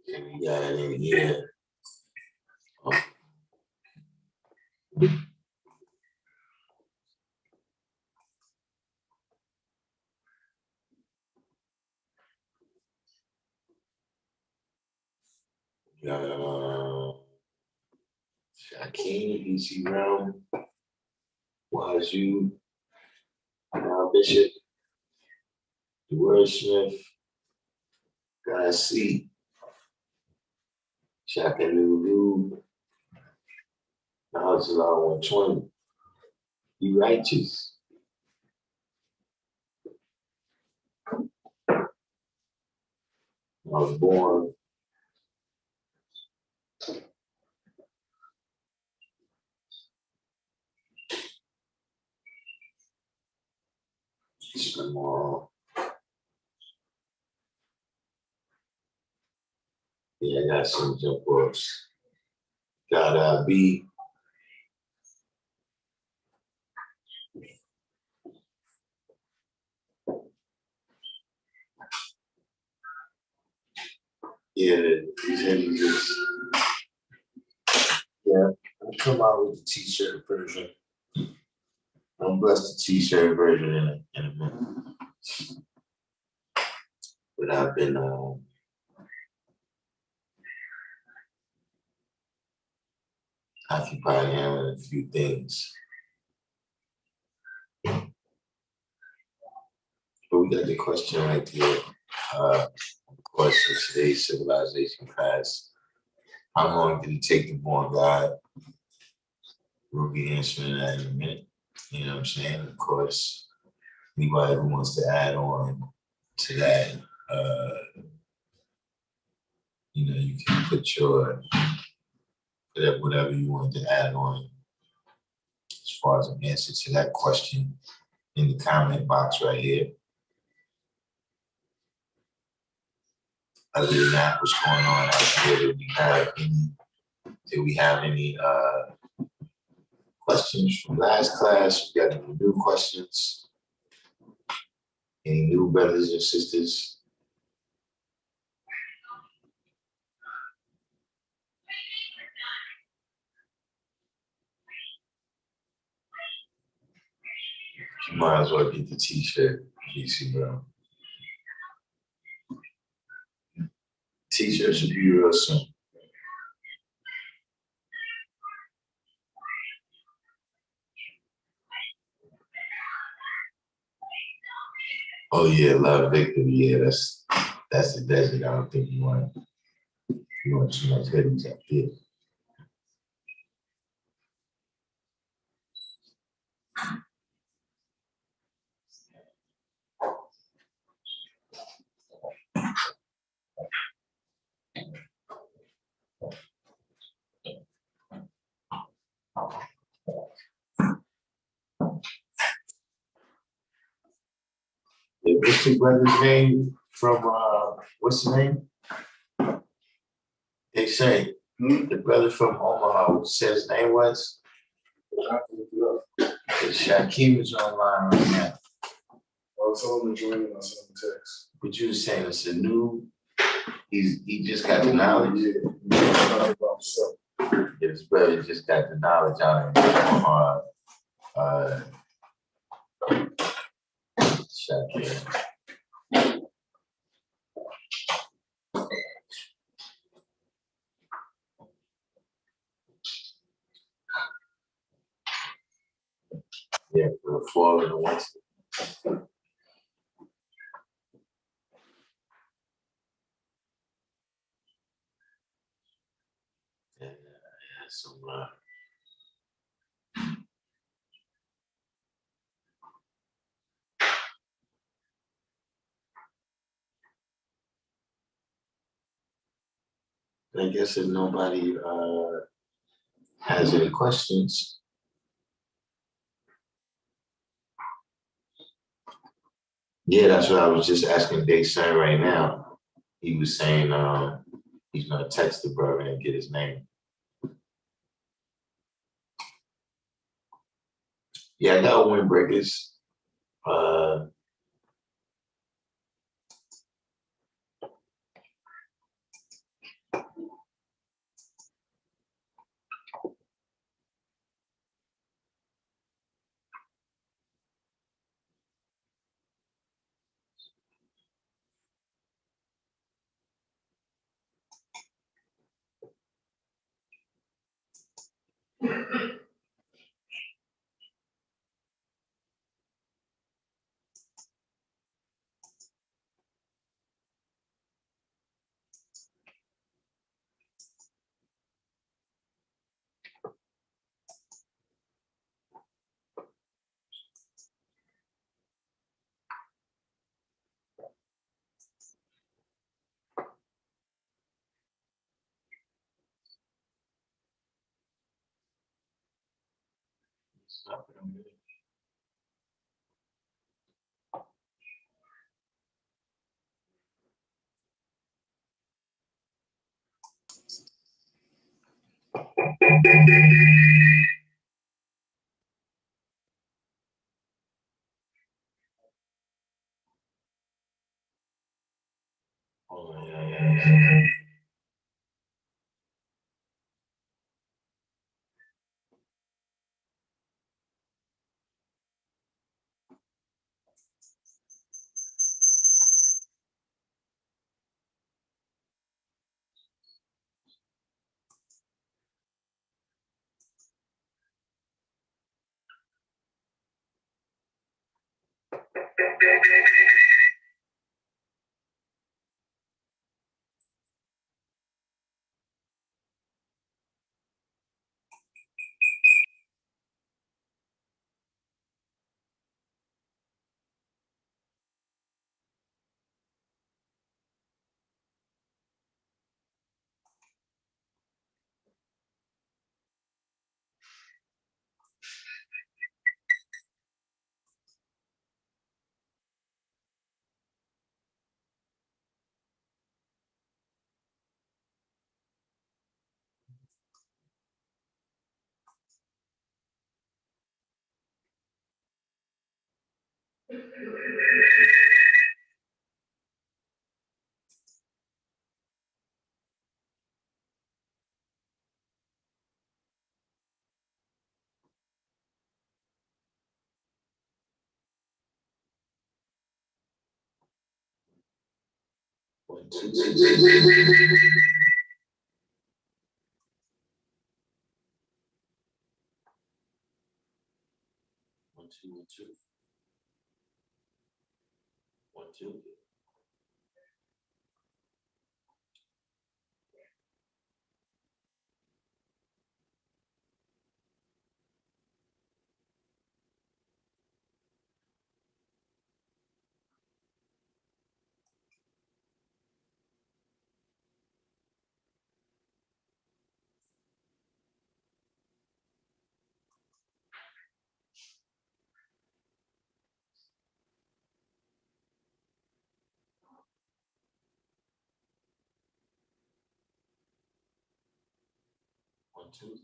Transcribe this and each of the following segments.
We got it in here. Shaquem, DC Brown, Wazoo, Bishop, the Wordsmith, Guy C, Shaka Lulu, Miles 120. Be righteous. I was born. Tomorrow. Yeah, I got some jump ropes. Got B. Yeah, these images. Yeah, I'll come out with the t-shirt version. I'm blessed the t-shirt version in a minute. But I've been occupied handling a few things. But we got the question right here. Of course, in today's civilization class, how long did it take to born God? We'll be answering that in a minute. You know what I'm saying? Of course, anybody who wants to add on to that, you can put your whatever you want to add on as far as an answer to that question in the comment box right here. Other than that, what's going on out here? Did we have any questions from last class? We got any new questions? Any new brothers and sisters? You might as well get the t-shirt, GC bro. T-shirt should be real soon. Oh yeah, love victory. Yeah, that's the desert. I don't think you want too much hoodies up there. What's the brother's name from what's the name? They say The brother from Omaha, what said his name was? Shaquem is online right now. I'll tell him to join and I'll send him a text. But you were saying it's a new, he just got the knowledge? Yeah. His brother just got the knowledge out of Omaha. Shaquem. Yeah, for the fall and the winter. And some I guess if nobody has any questions. Yeah, that's what I was just asking Dave's son right now. He was saying he's gonna text the brother and get his name. Yeah, I got windbreakers. Oh yeah. One, two, one, two, one, two. One, two. One, two.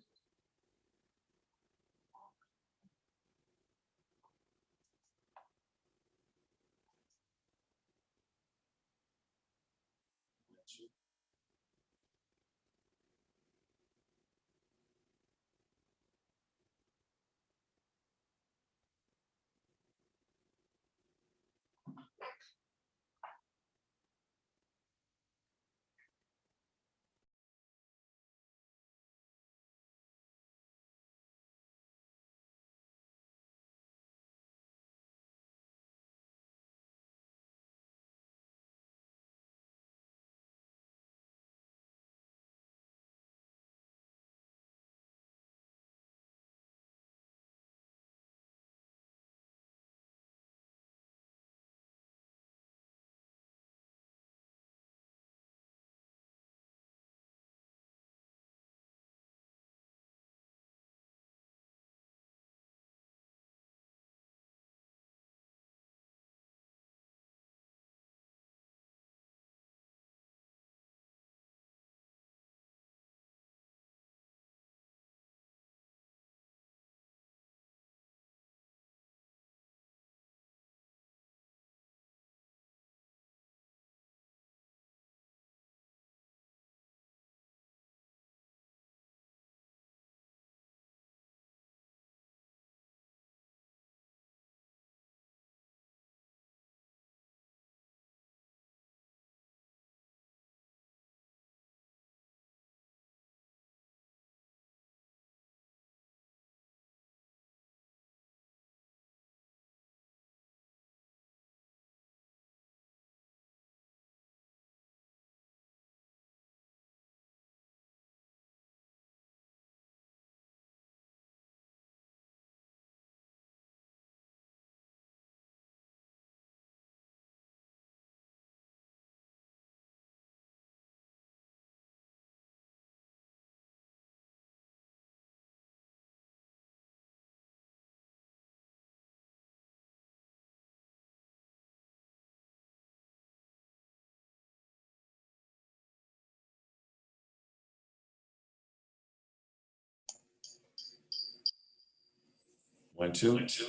One, two. One, two.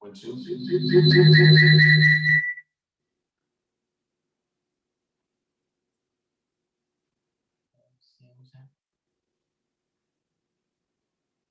One, two, one, two.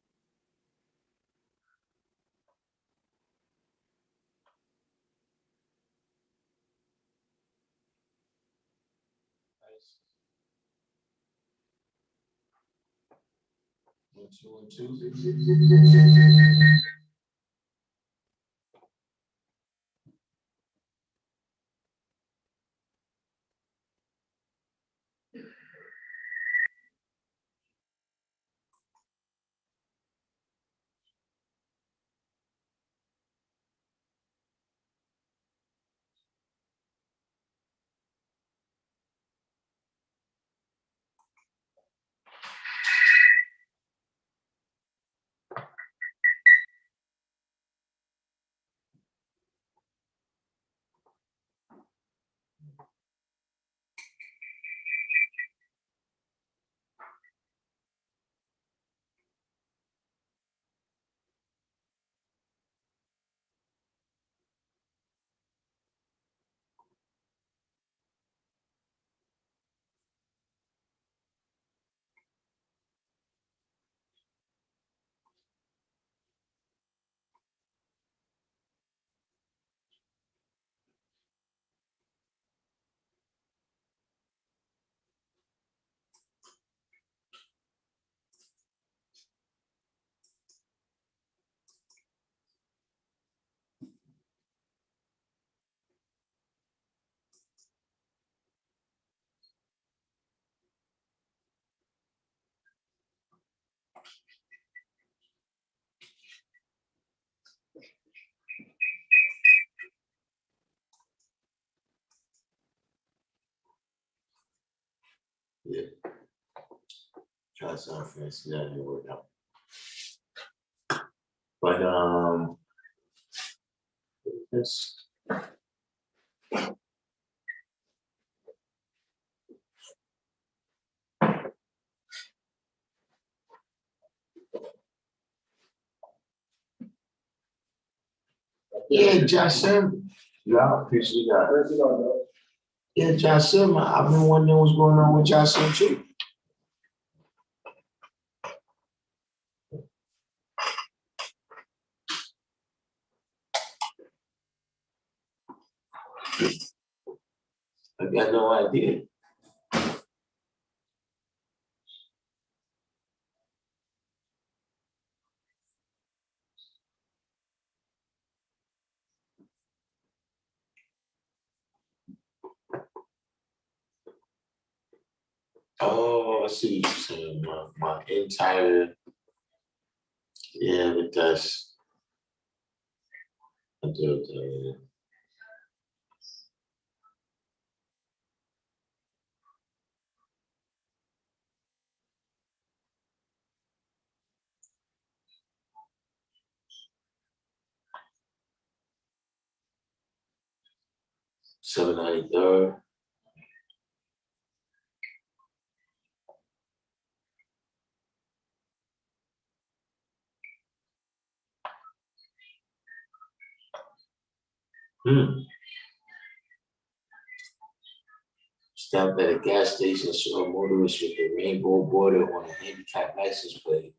Yeah. Try to sound fancy, that didn't work out. But it's yeah, Jason. Yeah, I appreciate that. Yeah, Jason, I've been wondering what's going on with Jason too. I got no idea. Oh, I see what you're saying. My entire, yeah, but that's, I do, 793rd. Stopped at a gas station, saw a motorist with a rainbow border on a handicap license plate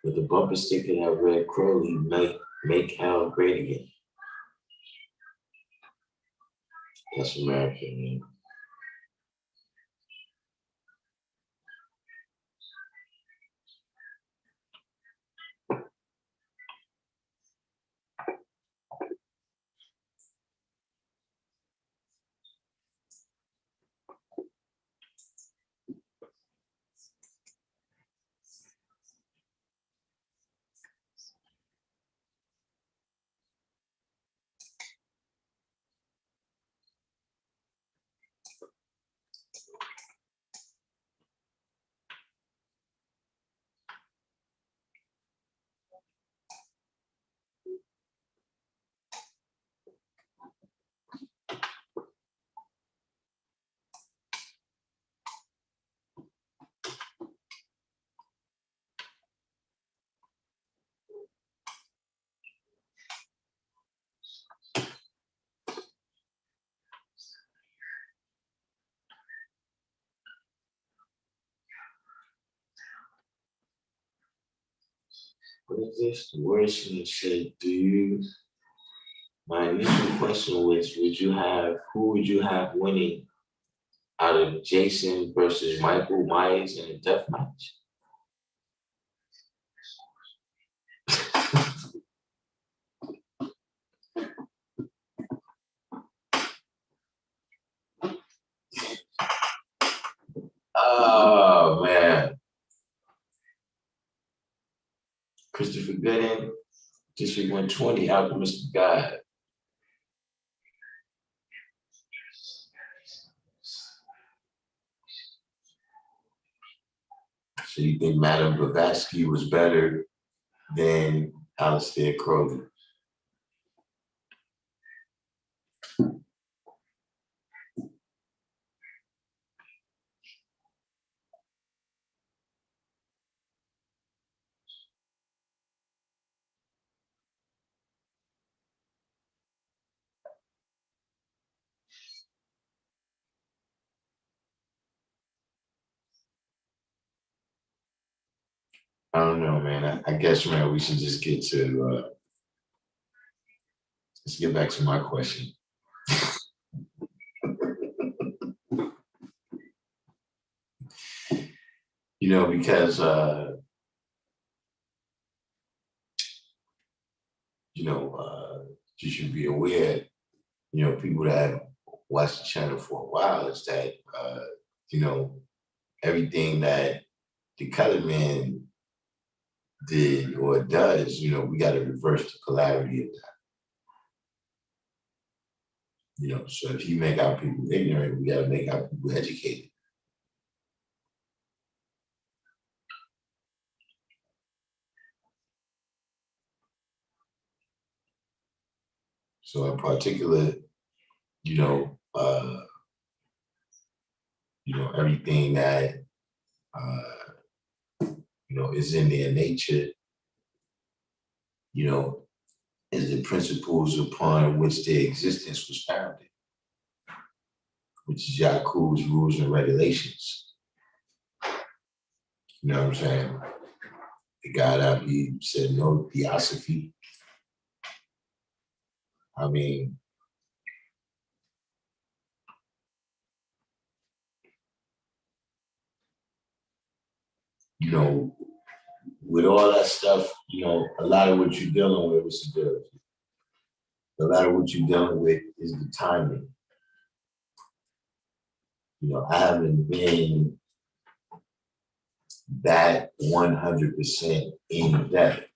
with a bumper sticker that read Crowley, make hell great again. That's American, man. What is this? The worst one said, my initial question was, who would you have winning out of Jason versus Michael Myers in a death match? Oh, man. Christopher Gooding, District 120, Alchemist of God. So you think Madame Blavatsky was better than Aleister Crowley? I don't know, man. I guess, man, we should just let's get back to my question. Because you should be aware, people that have watched the channel for a while is that, you know, everything that the colored man did or does, we got to reverse the polarity of that. So if you make our people ignorant, we got to make our people educated. So in particular, you know, everything that is in their nature, is the principles upon which their existence was founded, which is Yakub's rules and regulations. You know what I'm saying? The God Abi said no theosophy. I mean, with all that stuff, a lot of what you're dealing with is a lot of what you're dealing with is the timing. I haven't been that 100% in depth,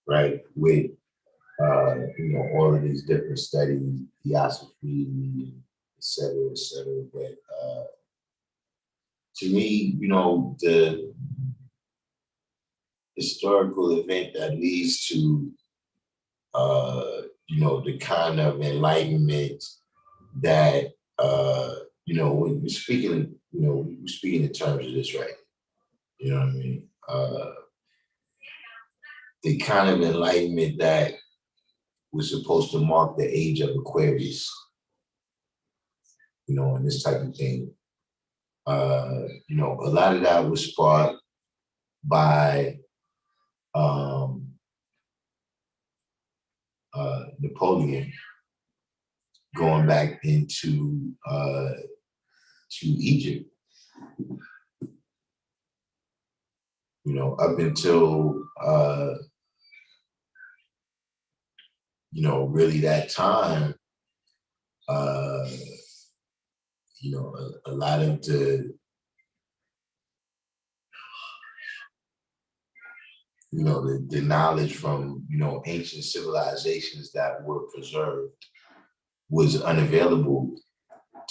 right? With all of these different studies, theosophy, et cetera, et cetera. But to me, the historical event that leads to the kind of enlightenment that when we're speaking, we're speaking in terms of this, right? You know what I mean? The kind of enlightenment that was supposed to mark the age of Aquarius, and this type of thing. A lot of that was sparked by Napoleon going back into to Egypt. Up until really that time, a lot of the knowledge from ancient civilizations that were preserved was unavailable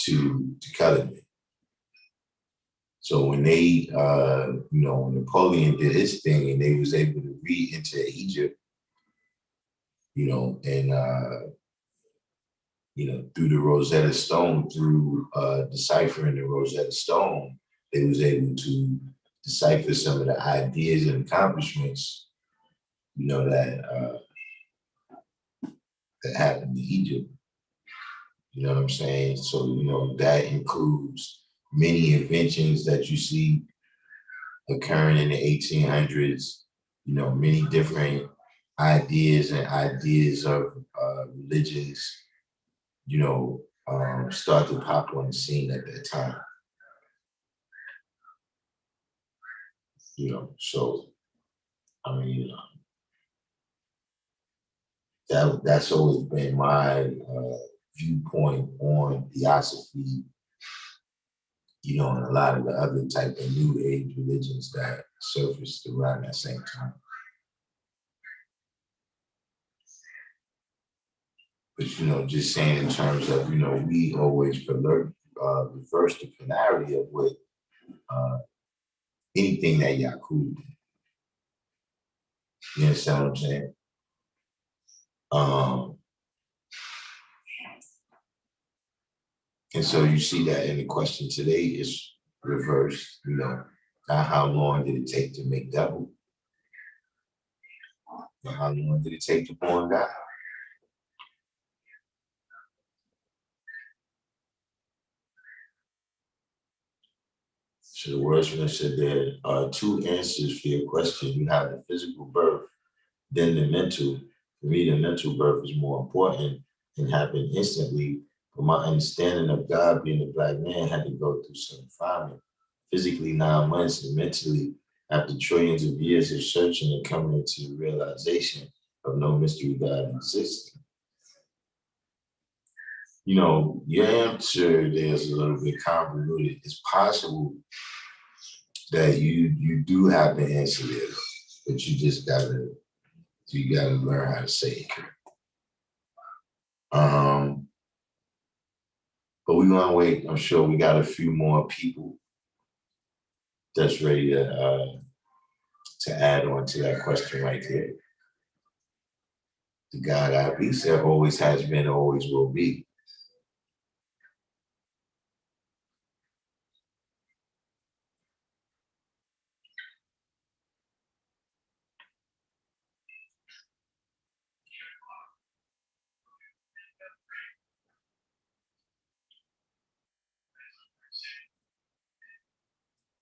to colored men. So when they when Napoleon did his thing and they was able to re-enter Egypt, and through the Rosetta Stone, through deciphering the Rosetta Stone, they was able to decipher some of the ideas and accomplishments, that happened in Egypt. You know what I'm saying? So, that includes many inventions that you see occurring in the 1800s, many different ideas of religions, start to pop on the scene at that time. So I mean, that's always been my viewpoint on theosophy, and a lot of the other type of new age religions that surfaced around that same time. But just saying in terms of we always reverse the polarity of what anything that Yakub did. You understand what I'm saying? And so you see that in the question today is reversed, not how long did it take to make double, but how long did it take to born God? So the wordsmith said there are two answers for your question. You have the physical birth, then the mental. For me, the mental birth is more important and happened instantly. But my understanding of God being a black man had to go through some refinement. Physically 9 months and mentally after trillions of years of searching and coming into the realization of no mystery God exists. Your answer there is a little bit convoluted. It's possible that you do have the answer there, but you just gotta learn how to say it. But we're gonna wait. I'm sure we got a few more people that's ready to add on to that question right there. The God I be said always has been, always will be.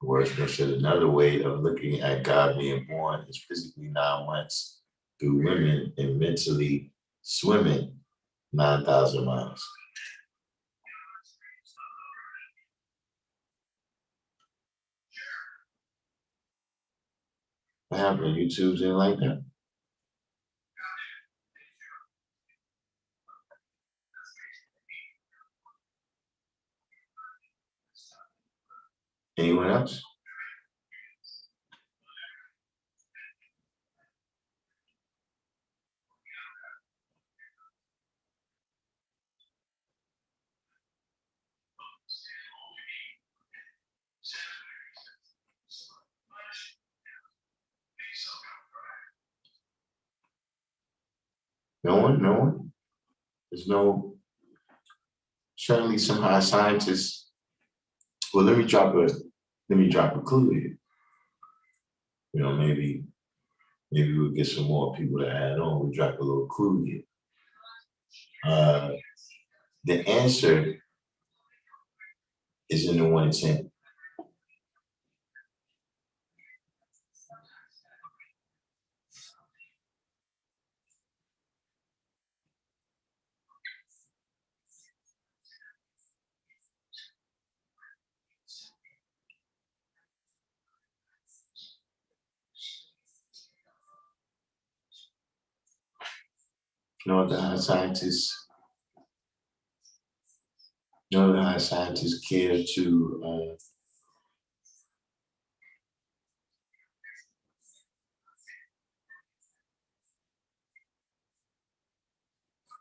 Wordsmith said another way of looking at God being born is physically 9 months through women and mentally swimming 9,000 miles. What happened? YouTube's in like that? Anyone else? No one? No one? There's no, certainly some high scientists. Well, let me drop a clue here. You know, maybe we'll get some more people to add on. We'll drop a little clue here. The answer is in the 110. You know what the high scientists, care to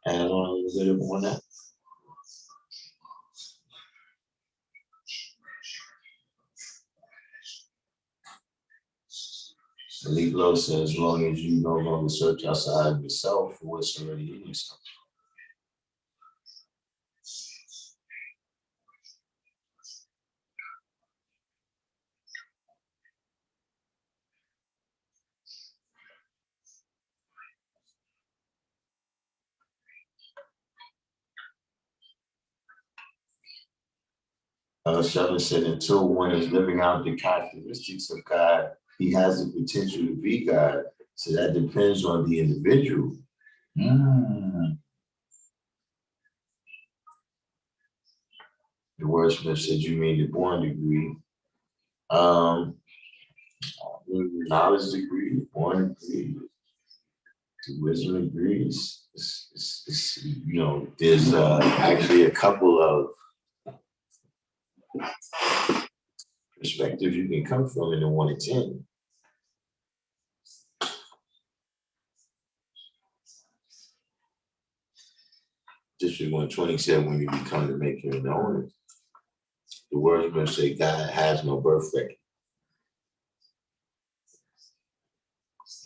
add on a little bit more on that? Elite Low says, as long as you no longer search outside of yourself for what's already in yourself. Sheldon said, until one is living out the characteristics of God, he has the potential to be God. So that depends on the individual. The wordsmith said, you mean the born degree. Knowledge degree, born degree, the wisdom degree. You know, there's actually a couple of perspectives you can come from in the 1 to 10. District 120 said, when you become the maker and the owner, the wordsmith say God has no birth record.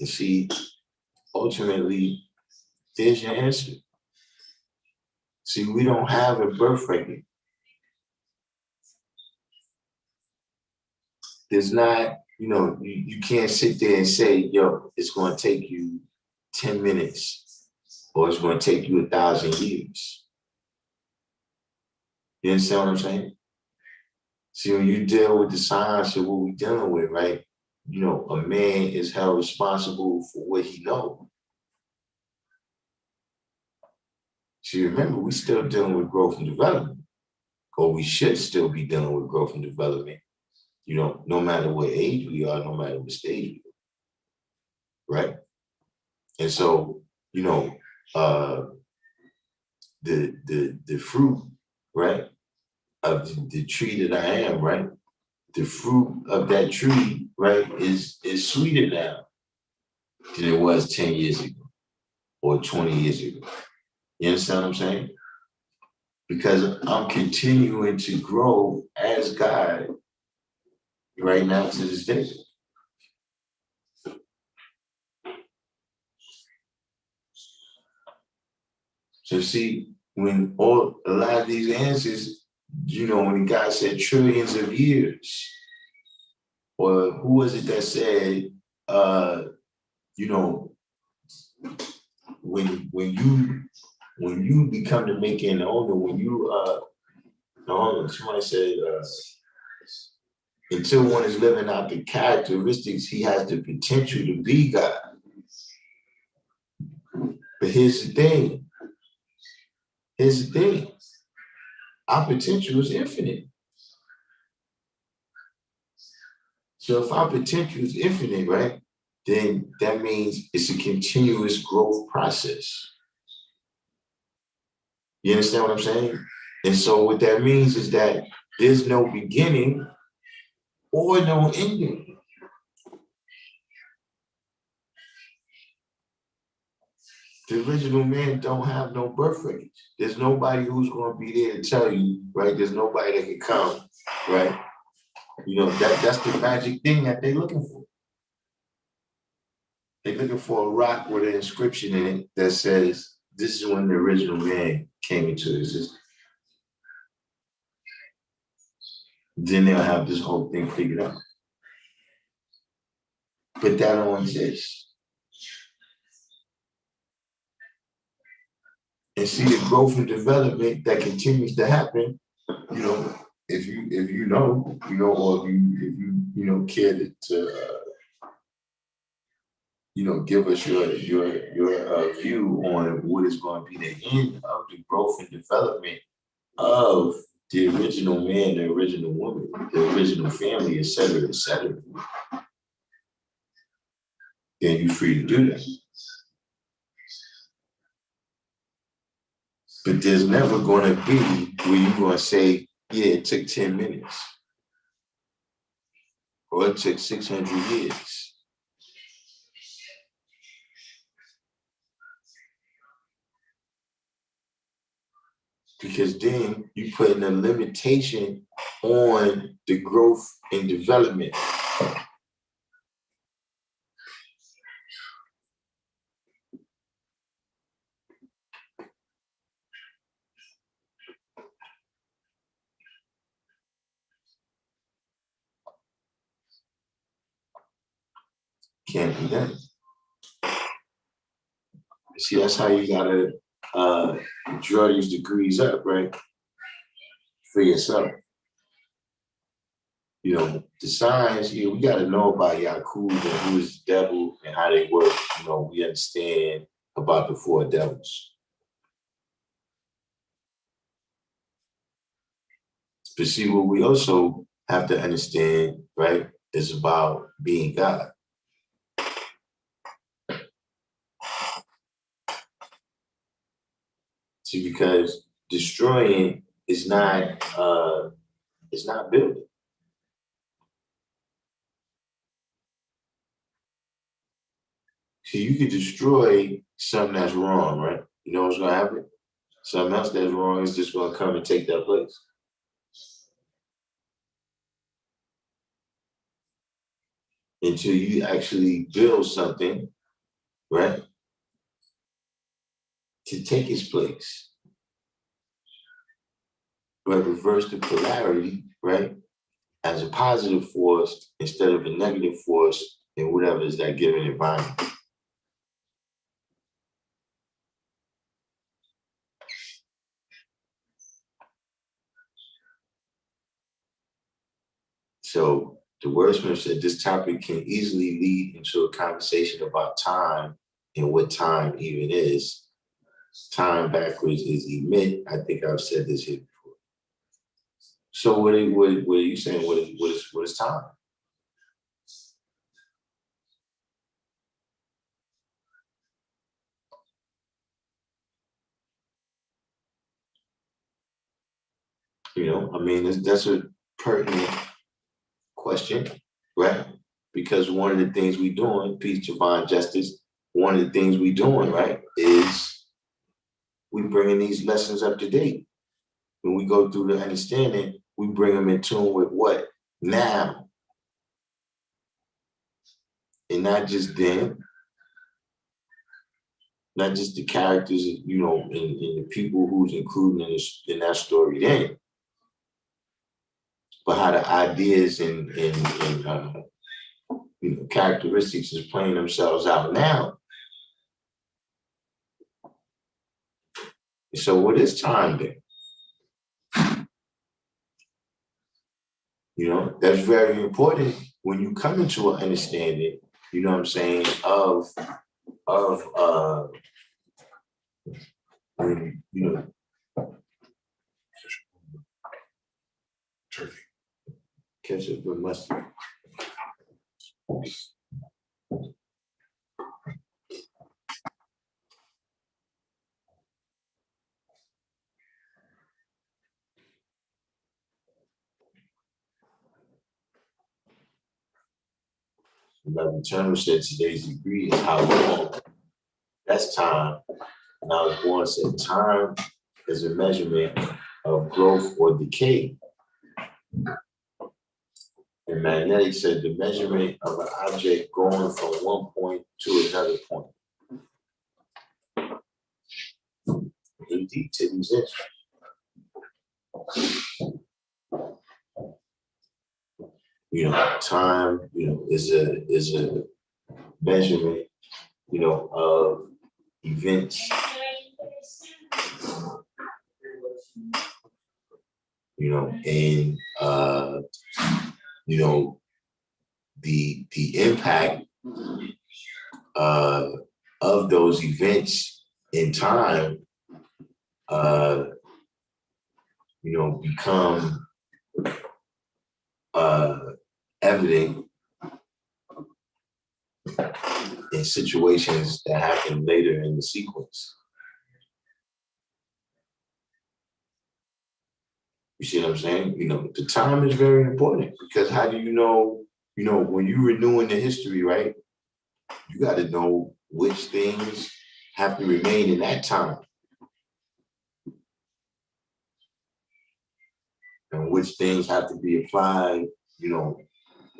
And see, ultimately, there's your answer. See, we don't have a birth record. There's not, you know, you can't sit there and say, yo, it's going to take you 10 minutes or it's going to take you 1,000 years. You understand what I'm saying? See, when you deal with the science of what we're dealing with, right? You know, a man is held responsible for what he knows. See, remember, we're still dealing with growth and development, or we should still be dealing with growth and development, you know, no matter what age we are, no matter what stage we are, right? And so, you know, the fruit, right, of the tree that I am, right? The fruit of that tree, right, is sweeter now than it was 10 years ago or 20 years ago. You understand what I'm saying? Because I'm continuing to grow as God right now to this day. So see, when a lot of these answers, when God said trillions of years, or who was it that said, you know, when you become the maker and the owner, when you no, somebody said until one is living out the characteristics, he has the potential to be God. But here's the thing. Our potential is infinite. So if our potential is infinite, right, then that means it's a continuous growth process. You understand what I'm saying? And so what that means is that there's no beginning or no ending. The original man don't have no birth rate. There's nobody who's going to be there to tell you, right? There's nobody that can come, right? That's the magic thing that they're looking for. They're looking for a rock with an inscription in it that says, this is when the original man came into existence. Then they'll have this whole thing figured out. But that don't exist. And see the growth and development that continues to happen, if you know, or if you care to give us your view on what is going to be the end of the growth and development of the original man, the original woman, the original family, et cetera, then you're free to do that. But there's never going to be where you're going to say, yeah, it took 10 minutes. Or it took 600 years. Because then you're putting a limitation on the growth and development. Can't be done. See, that's how you gotta draw these degrees up, right? For yourself. The signs, we gotta know about Yakub and who is the devil and how they work. We understand about the four devils. But see, what we also have to understand, right, is about being God. See, because destroying is not building. See, you could destroy something that's wrong, right? You know what's gonna happen? Something else that's wrong is just gonna come and take that place. Until you actually build something, right, to take its place. But reverse the polarity, right, as a positive force instead of a negative force in whatever is that given environment. So the wordsmith said this topic can easily lead into a conversation about time and what time even is. Time backwards is emit. I think I've said this here before. So what are you saying? What is time? That's a pertinent question, right? Because one of the things we doing, peace, divine justice, one of the things we doing, right, is we bringing these lessons up to date. When we go through the understanding, we bring them in tune with what? Now. And not just then, not just the characters, you know, and the people who's included in that story then, but how the ideas and you know, characteristics is playing themselves out now. So what is time then? You know, that's very important when you come into an understanding, you know what I'm saying, of when, you know, Turkey. ketchup and mustard. Brother Turner said today's degree is how long. That's time. And I was born said time is a measurement of growth or decay. And magnetic said the measurement of an object going from one point to another point. Indeed, to these instruments. You know, time, you know, is a measurement, you know, of events. You know, and you know, the impact of those events in time, you know, become evident in situations that happen later in the sequence. You see what I'm saying? You know, the time is very important because how do you know, when you're renewing the history, right? You got to know which things have to remain in that time and which things have to be applied, you know,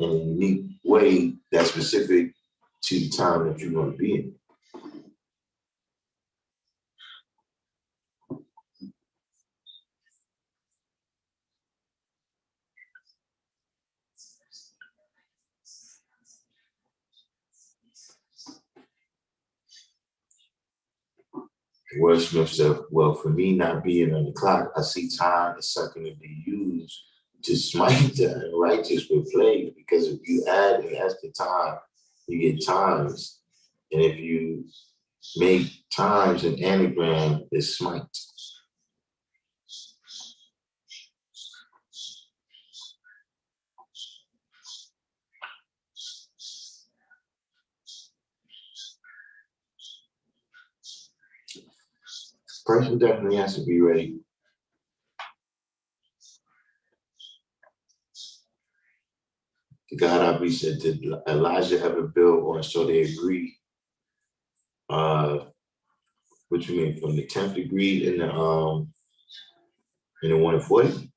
in a unique way that's specific to the time that you're going to be in. Wordsmith said, well, for me not being on the clock, I see time as something to be used to smite the unrighteous with plague, because if you add an extra time, you get times. And if you make times an anagram, it's smite. Person definitely has to be ready. God, I be said, did Elijah ever build one so they agree? What you mean, from the 10th degree in the 140?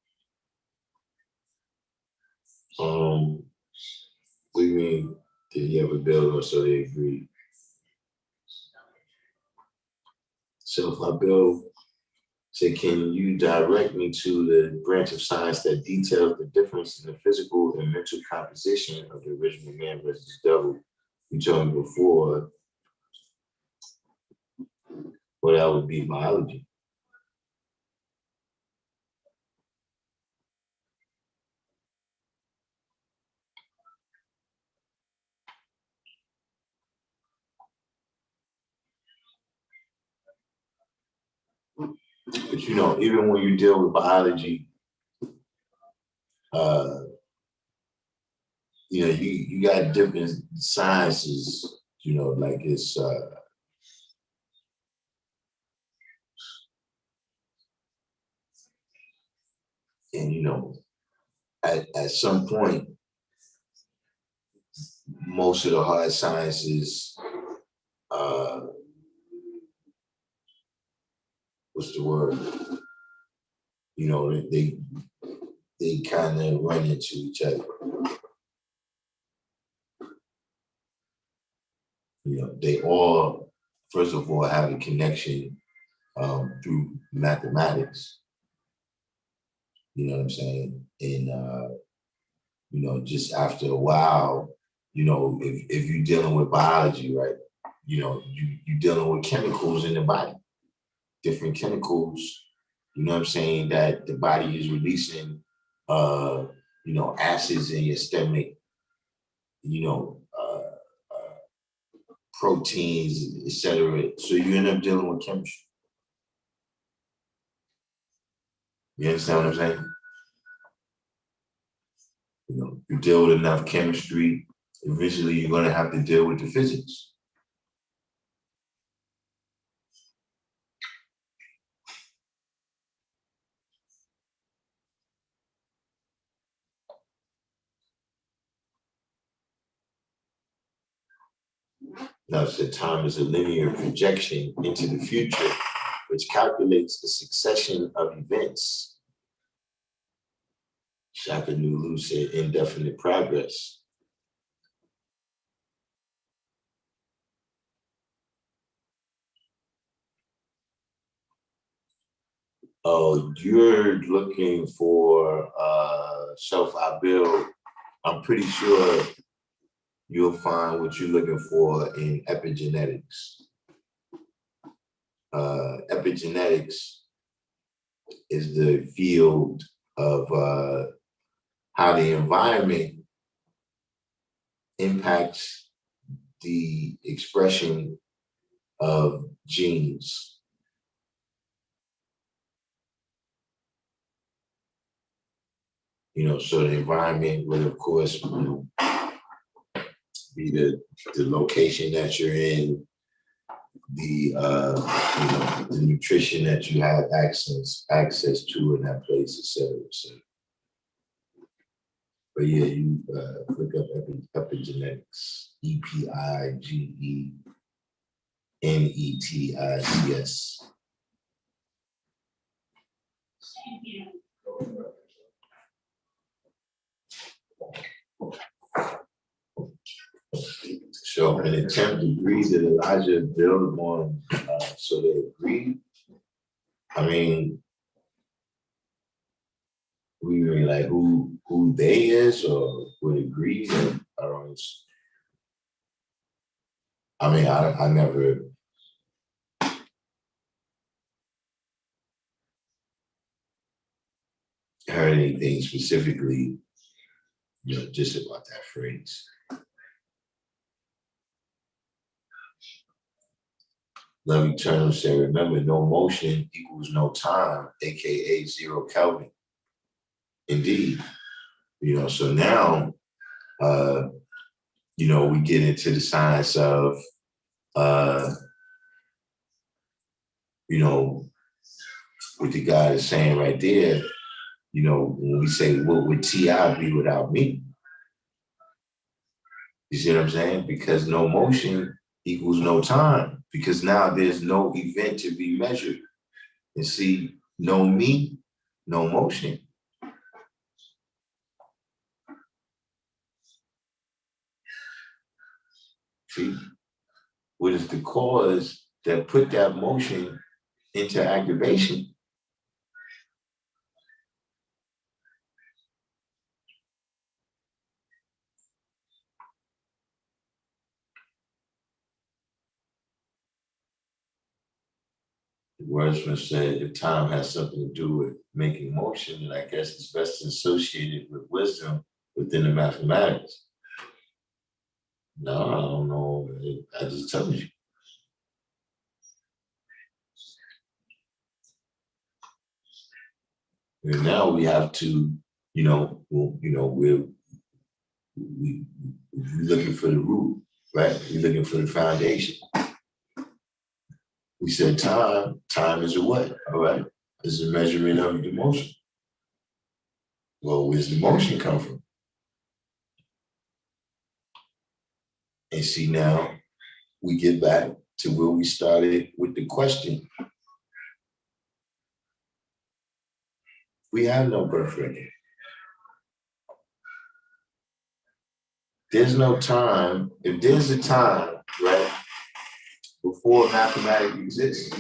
What do you mean, did he ever build one so they agree? So if I build, say, can you direct me to the branch of science that details the difference in the physical and mental composition of the original man versus the devil? You told me before, well, that would be biology. But you know, even when you deal with biology, you know, you got different sciences, you know, like it's and you know, at some point, most of the hard sciences, what's the word? You know, they kind of run into each other. You know, they all first of all, have a connection through mathematics. You know what I'm saying? And just after a while, if you're dealing with biology, right? You're dealing with chemicals in the body, different chemicals, what I'm saying, that the body is releasing, acids in your stomach, proteins, etc. So you end up dealing with chemistry. You understand what I'm saying? You deal with enough chemistry, eventually you're going to have to deal with the physics. Now, so time is a linear projection into the future, which calculates the succession of events. Shaka Nulu said indefinite progress. Oh, you're looking for self-I-build. I'm pretty sure you'll find what you're looking for in epigenetics. Epigenetics is the field of how the environment impacts the expression of genes. So the environment will, of course, be the location that you're in, the nutrition that you have access to in that place, et cetera, et cetera. But yeah, you look up epigenetics, EPIGENETICS. So an attempt agreed that Elijah build upon, so they agreed. I mean, we mean like who they is or would agree? I don't. I mean, I never heard anything specifically, just about that phrase. Love Eternal said, remember, no motion equals no time, aka 0 Kelvin. Indeed. So now, we get into the science of, what the guy is saying right there, when we say, what would T.I. be without me? You see what I'm saying? Because no motion equals no time, because now there's no event to be measured. And see, no me, no motion. See, what is the cause that put that motion into activation? The wordsmith said, if time has something to do with making motion, then I guess it's best associated with wisdom within the mathematics. No, I don't know. I just told you. And now we have to, we're looking for the root, right? We're looking for the foundation. We said time is a what, all right? It's a measurement of the motion. Well, where's the motion come from? And see, now we get back to where we started with the question. We have no birth record. There's no time. If there's a time, right, before or mathematically exists,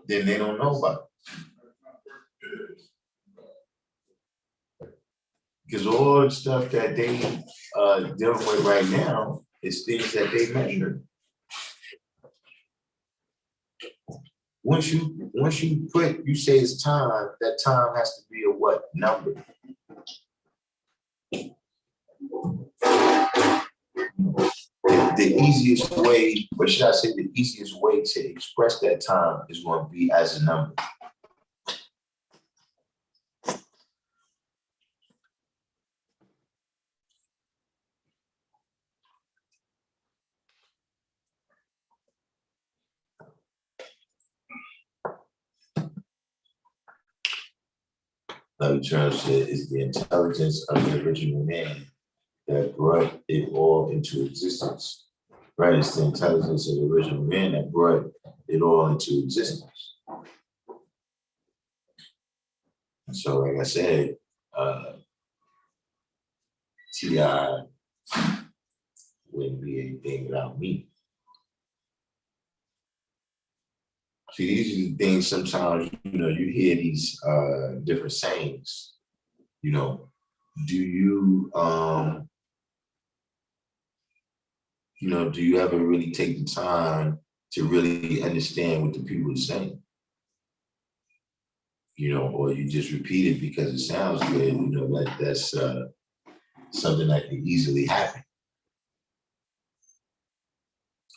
then they don't know about it. Because all the stuff that they dealing with right now is things that they measure. Once you you say it's time, that time has to be a what number? The easiest way, or should I say the easiest way to express that time is going to be as a number. Like Charles said, is the intelligence of the original man that brought it all into existence. Right? It's the intelligence of the original man that brought it all into existence. And so, like I said, T.I. wouldn't be anything without me. See, these are the things sometimes, you hear these different sayings, do you, do you ever really take the time to really understand what the people are saying? Or you just repeat it because it sounds good, that's something that can easily happen.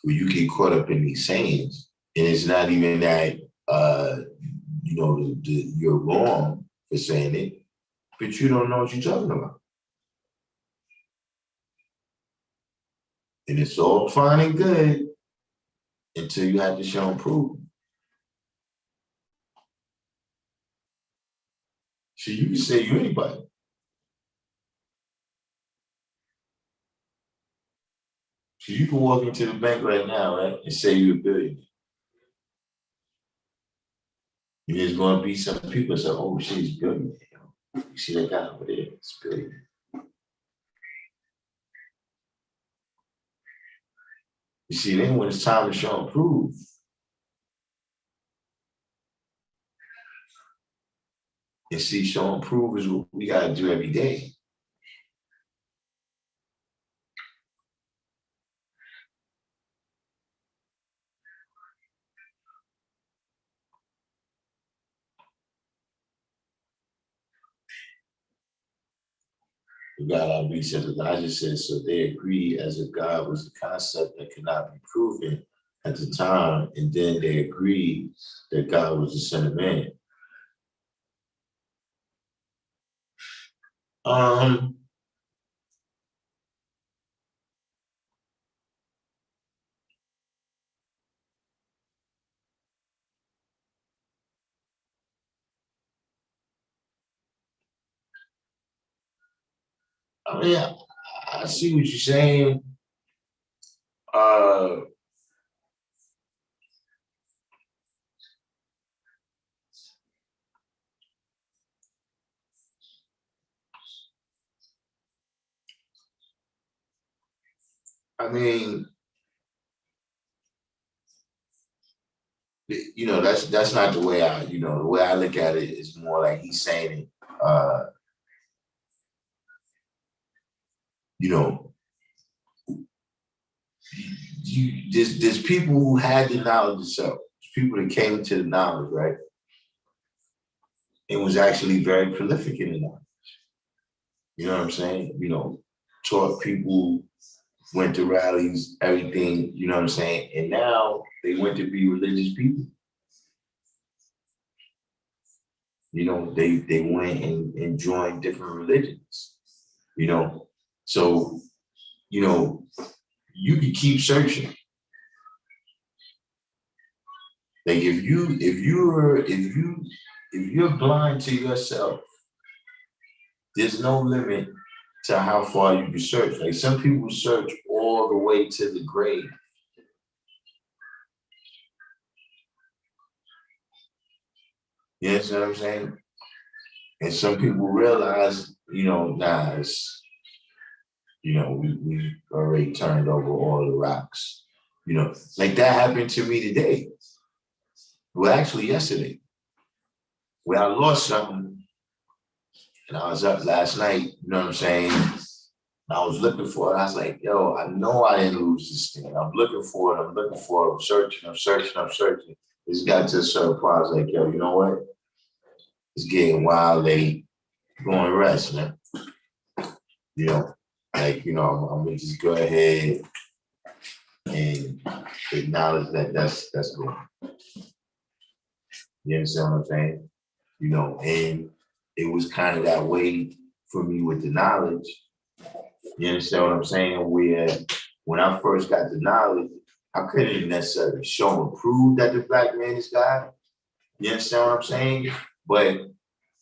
Where you get caught up in these sayings, and it's not even that, you're wrong for saying it, but you don't know what you're talking about. And it's all fine and good until you have to show and prove. So you can say you anybody. So you can walk into the bank right now, right, and say you're a billionaire. And there's going to be some people that say, oh, she's a billionaire. You see that guy over there, it's a billionaire. You see, then when it's time to show and prove, and see, show and prove is what we got to do every day. God says, Elijah says, so they agree as if God was a concept that could not be proven at the time, and then they agreed that God was the Son of Man. I mean, I see what you're saying. I mean, that's not the way the way I look at it is more like he's saying it, there's people who had the knowledge itself. There's people that came into the knowledge, right? And was actually very prolific in the knowledge. You know what I'm saying? Taught people, went to rallies, everything, you know what I'm saying? And now they went to be religious people. They went and joined different religions, So, you can keep searching. Like if you're blind to yourself, there's no limit to how far you can search. Like some people search all the way to the grave. You know what I'm saying? And some people realize, it's, we already turned over all the rocks. You know, like that happened to me today. Well, actually yesterday, where I lost something and I was up last night, you know what I'm saying? I was looking for it. I was like, yo, I know I didn't lose this thing. I'm looking for it. I'm looking for it. I'm searching. It's got to a certain point. I was like, yo, you know what? It's getting wild late. Going to rest, man. You know, like, you know, I'm going to just go ahead and acknowledge that that's good. You understand what I'm saying? You know, and it was kind of that way for me with the knowledge. You understand what I'm saying? Where when I first got the knowledge, I couldn't necessarily show and prove that the black man is God. You understand what I'm saying? But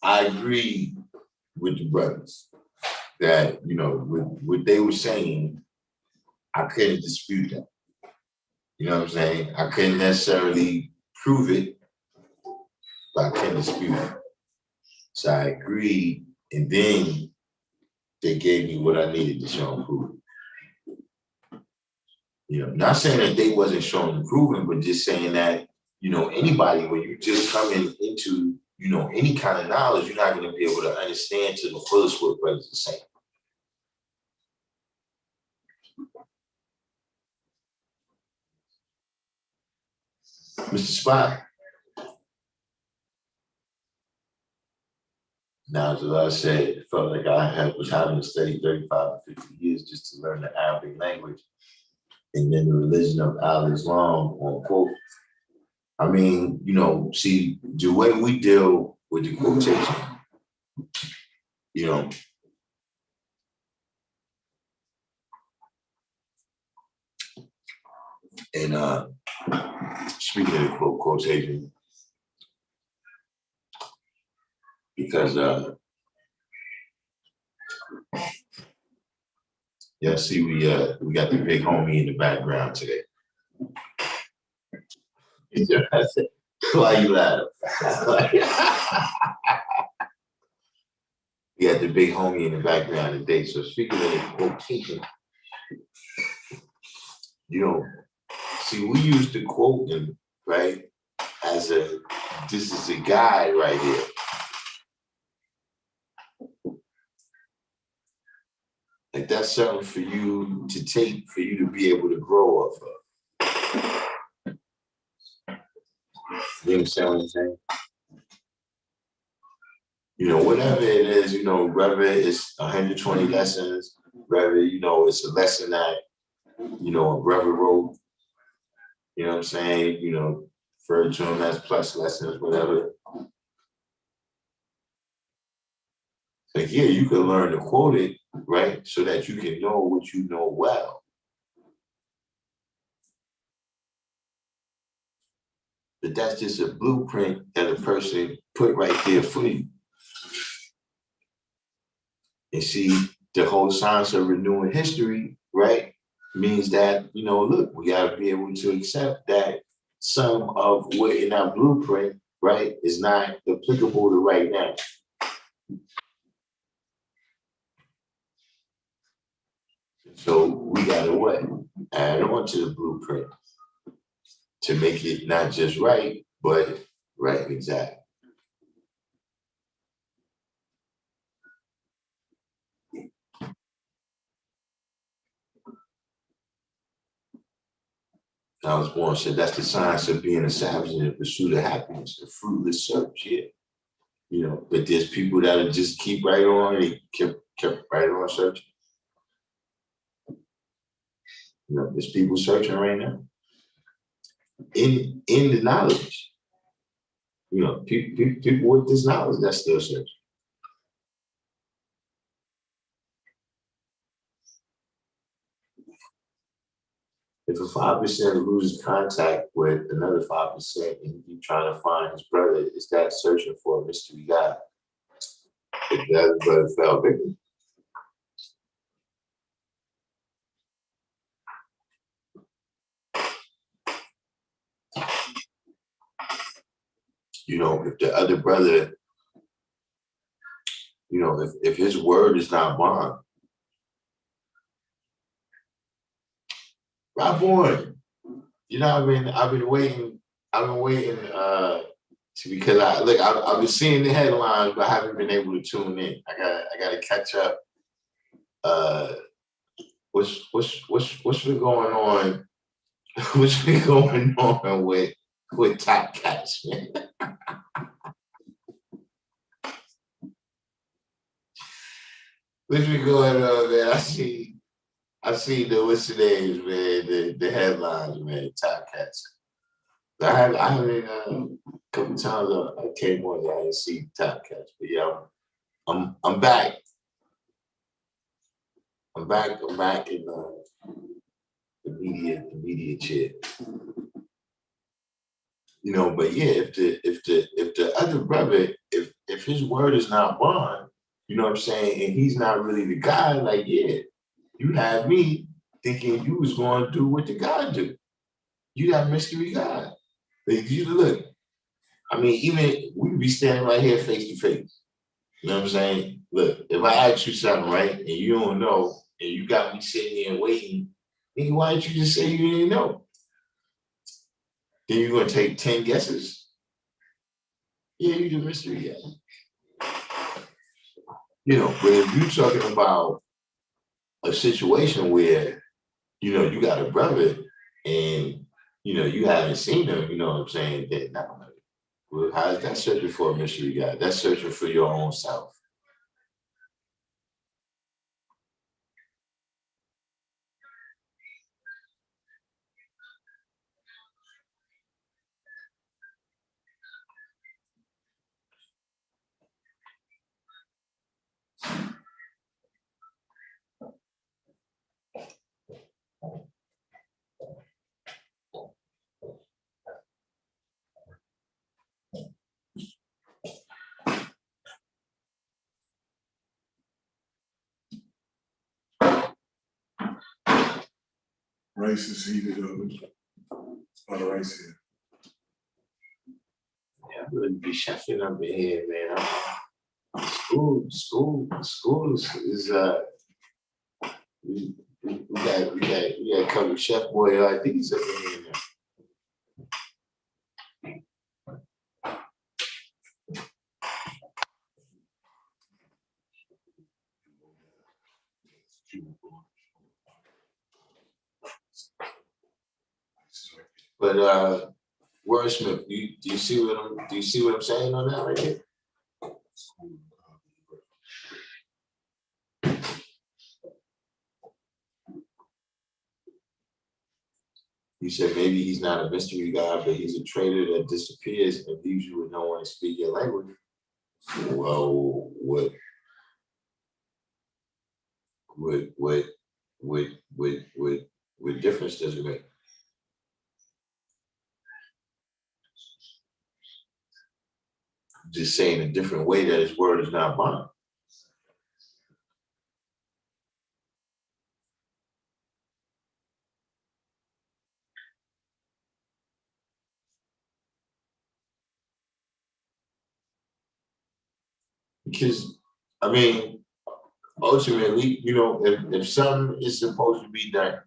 I agree with the brothers that, you know, with what they were saying, I couldn't dispute that. You know what I'm saying? I couldn't necessarily prove it, but I couldn't dispute it. So I agreed, and then they gave me what I needed to show and prove. You know, not saying that they wasn't showing and proving, but just saying that, you know, anybody, when you just coming into, you know, any kind of knowledge, you're not going to be able to understand to the fullest what brothers are saying. Mr. Spot. Now, as I said, it felt like was having to study 35 to 50 years just to learn the Arabic language. And then the religion of Al-Islam, on quote. I mean, you know, see, the way we deal with the quotation, you know, and speaking of the quotation, because yeah, see, we got the big homie in the background today. Why you laughing? We got the big homie in the background today. So speaking of the quotation, you know, see, we used to quote him, right, as this is a guide right here. Like that's something for you to take, for you to be able to grow off of. You understand what I'm saying? You know, whatever it is, you know, whether it's 120 lessons, whether, you know, it's a lesson that, you know, a brother wrote, you know what I'm saying? You know, refer to them as plus lessons, whatever. Like, yeah, you can learn to quote it, right? So that you can know what you know well. But that's just a blueprint that a person put right there for you. And see, the whole science of renewing history, right, means that, you know, look, we got to be able to accept that some of what in our blueprint, right, is not applicable to right now. So we got to what? Add on to the blueprint to make it not just right, but right and exact. I was born, said that's the science of being a savage in the pursuit of happiness, the fruitless search, yeah. You know, but there's people that'll just keep right on, they kept right on searching. You know, there's people searching right now. In the knowledge. You know, people with this knowledge that's still searching. If a 5% loses contact with another 5% and you trying to find his brother, is that searching for a mystery God? If the other brother fell victim. You know, if the other brother, you know, if his word is not bond, right, boy. You know, I've been waiting. I've been waiting to because I've been seeing the headlines, but I haven't been able to tune in. I gotta catch up. Uh, what's been going on? What's been going on with Top Cats, man? What's been going on, man? I see the what's the names, man, the headlines, man, Top Cats. I haven't a couple times I came on there, I didn't see Top Cats, but yeah, I'm back. I'm back in the media chair. You know, but yeah, if the other brother, if his word is not bond, you know what I'm saying, and he's not really the guy, like yeah, you had me thinking you was going to do what the God do. You that mystery God. Like, you look, I mean, even we could be standing right here face to face. You know what I'm saying? Look, if I ask you something, right, and you don't know, and you got me sitting here waiting, then why didn't you just say you didn't know? Then you're gonna take 10 guesses? Yeah, you the mystery guy. You know, but if you're talking about a situation where, you know, you got a brother and you know you haven't seen him, you know what I'm saying, then nah, well, how's that searching for a mystery guy? That's searching for your own self. Rice is heated up. It's a lot of rice here. Yeah, I'm gonna be chefing up in here, man. School is we got a couple of chef boy IDs up in here now. But Wordsmith, do you see what I'm saying on that right here? You said maybe he's not a mystery guy, but he's a traitor that disappears and leaves you with no one to speak your language. Well, what what what what difference does it make? Just saying a different way that his word is not bond. Because I mean, ultimately, you know, if something is supposed to be done,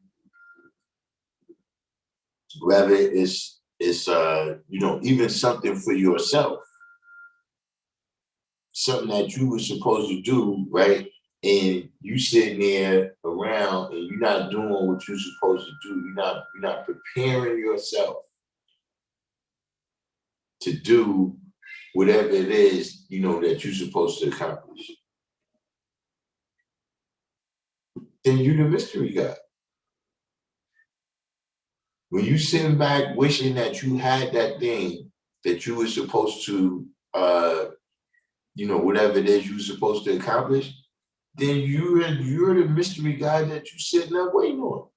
whether it's you know, even something for yourself, something that you were supposed to do, right? And you sitting there around and you're not doing what you're supposed to do. You're not preparing yourself to do whatever it is, you know, that you're supposed to accomplish. Then you the mystery guy. When you sitting back wishing that you had that thing that you were supposed to you know, whatever it is you're supposed to accomplish, then you're the mystery guy that you sitting up waiting on.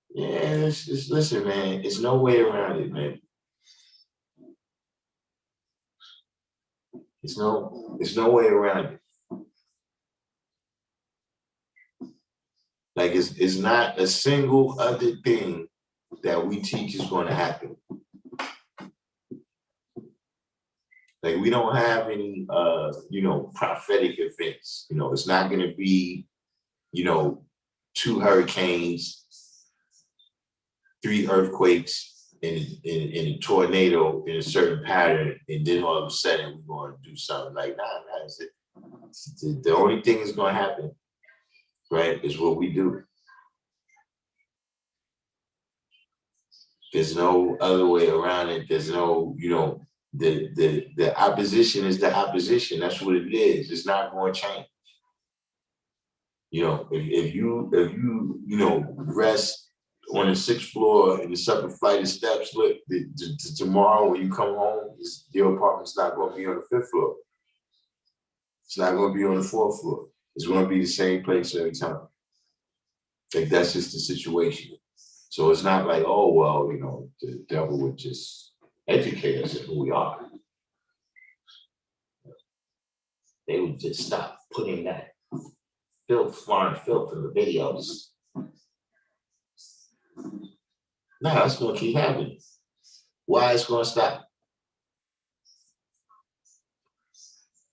Yeah, it's listen, man. It's no way around it, man. There's no way around it. Like it's not a single other thing that we teach is going to happen. Like we don't have any prophetic events. It's not going to be, 2 hurricanes, 3 earthquakes, and a tornado in a certain pattern, and then all of a sudden we're going to do something like that. The only thing that's going to happen, right, is what we do. There's no other way around it. There's no, the opposition is the opposition. That's what it is. It's not going to change. If you rest on the 6th floor in the 7th flight of steps, look, tomorrow when you come home, your apartment's not going to be on the 5th floor. It's not going to be on the 4th floor. It's going to be the same place every time. Like that's just the situation. So it's not like, oh, well, the devil would just educate us in who we are. They would just stop putting that foreign filth in the videos. No, it's going to keep happening. Why it's going to stop?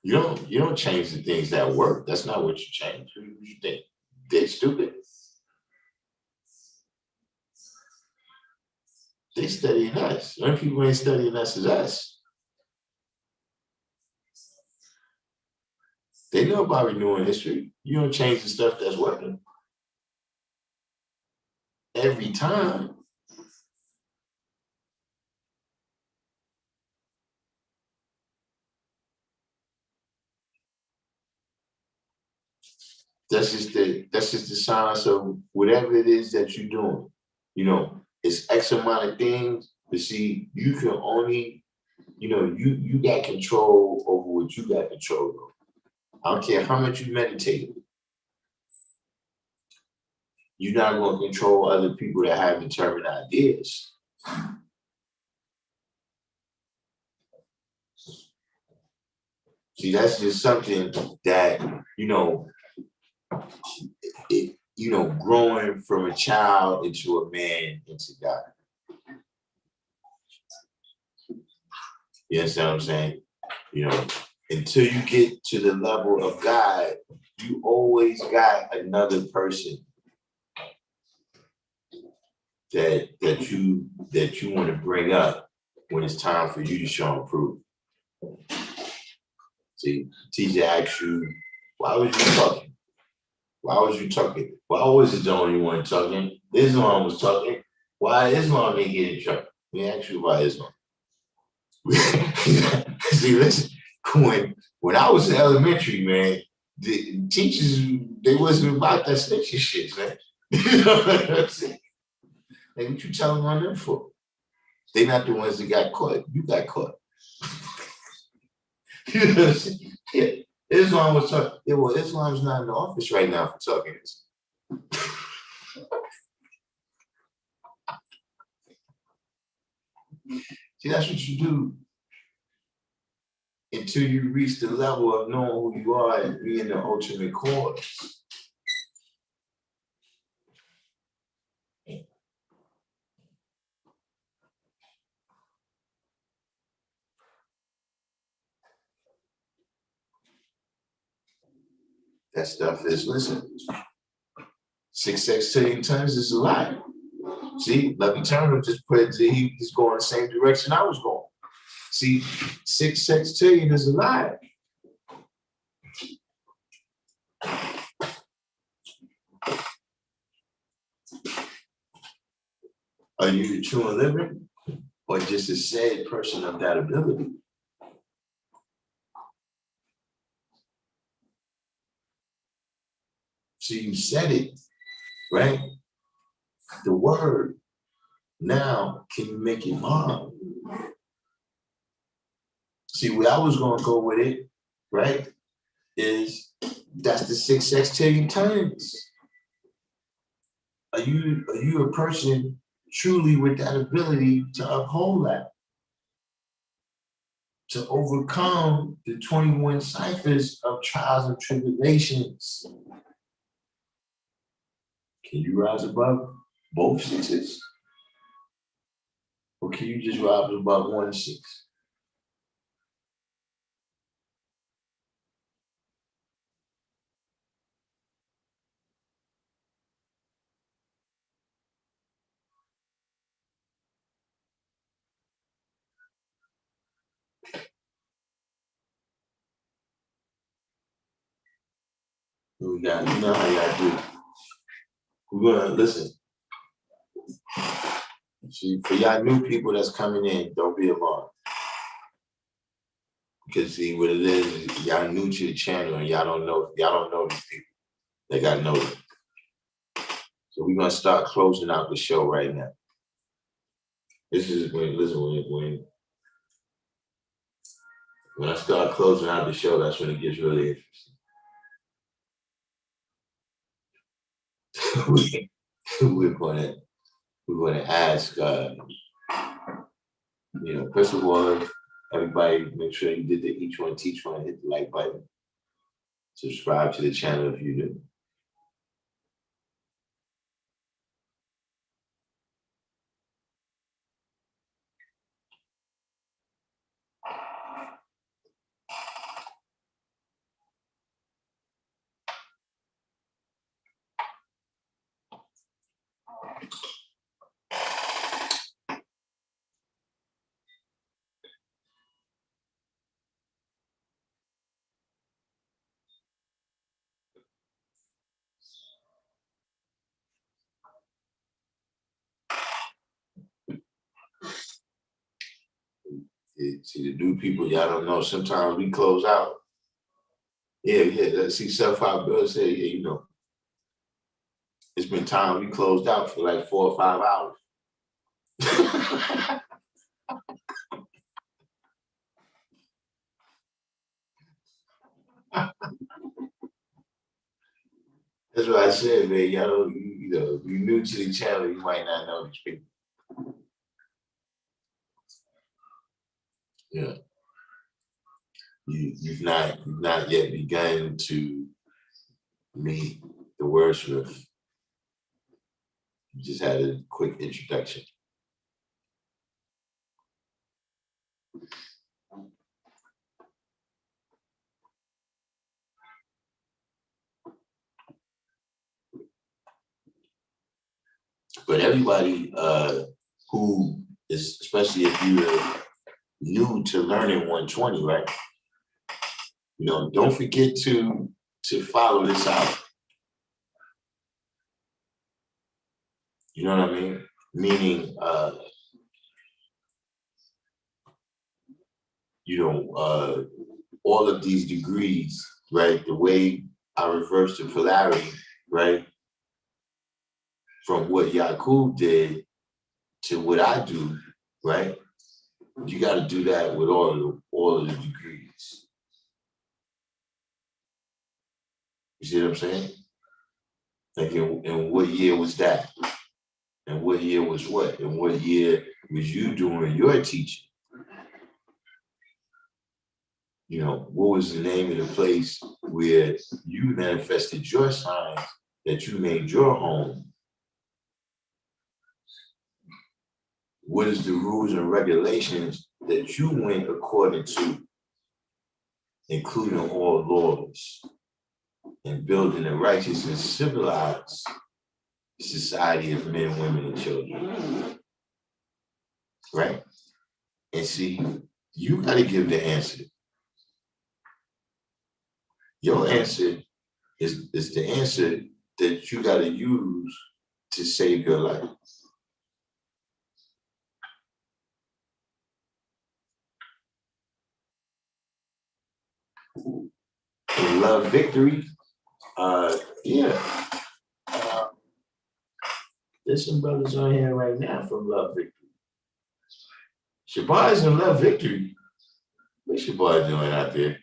You don't change the things that work. That's not what you change. Who you think? They're stupid. They studying us. The only people ain't studying us is us. They know about renewing history. You don't change the stuff that's working. Every time. That's just the science of whatever it is that you're doing. It's X amount of things, but see, you can only, you got control over what you got control over. I don't care how much you meditate. You're not going to control other people that have determined ideas. See, that's just something that, growing from a child into a man into God. You understand what I'm saying? Until you get to the level of God, you always got another person that you want to bring up when it's time for you to show and prove. See, teacher asks you, why was you talking? Why was you talking? Why was it the only one talking? Islam was talking. Why Islam didn't get in trouble? We asked you about Islam. See, listen, when I was in elementary, man, the teachers, they wasn't about that snitching shit, man. You know what I'm saying? Like, what you telling on them for? They not the ones that got caught. You got caught. You know what I'm saying? Yeah. Islam was talking. Yeah, well, Islam's not in the office right now for talking this. See, that's what you do until you reach the level of knowing who you are and being the ultimate cause. That stuff is, listen, 6 sextillion tons is a lot. See, Lucky Turner just he's going the same direction I was going. See, 6 sextillion is a lot. Are you the true and living, or just a said person of that ability? See, you said it, right? The word. Now, can you make it mine? See, where I was going to go with it, right, is that's the 6 sextillion tons. Are you a person truly with that ability to uphold that? to overcome the 21 ciphers of trials and tribulations. Can you rise above both sixes? Or can you just rise above 1 6? We got, you know how y'all do. We're gonna listen. See, for y'all new people that's coming in, don't be alarmed. Because see what it is, y'all new to the channel and y'all don't know these people. They gotta know them. So we're gonna start closing out the show right now. This is when I start closing out the show, that's when it gets really interesting. we're gonna ask first of all, everybody make sure you did the each one teach one, hit the like button. Subscribe to the channel if you do. See the new people, y'all don't know. Sometimes we close out. Yeah. Let's see, Self-Out Bill said, yeah, it's been time we closed out for like 4 or 5 hours. That's what I said, man. Y'all don't, if you're new to the channel, you might not know these people. Yeah. You've not yet begun to meet the wordsmith. You just had a quick introduction. But everybody who is, especially if you're new to learning 120, right? Don't forget to follow this out. You know what I mean? Meaning, all of these degrees, right? The way I reverse the polarity, right? From what Yakub did to what I do, right? You got to do that with all of the degrees. You see what I'm saying? Like, in what year was that? And what year was what? And what year was you doing your teaching? What was the name of the place where you manifested your signs that you made your home? What is the rules and regulations that you went according to, including all laws, and building a righteous and civilized society of men, women, and children? Right? And see, you got to give the answer. Your answer is the answer that you got to use to save your life. In Love Victory, there's some brothers on here right now from Love Victory. Shabazz in Love Victory. What's Shabazz doing out there?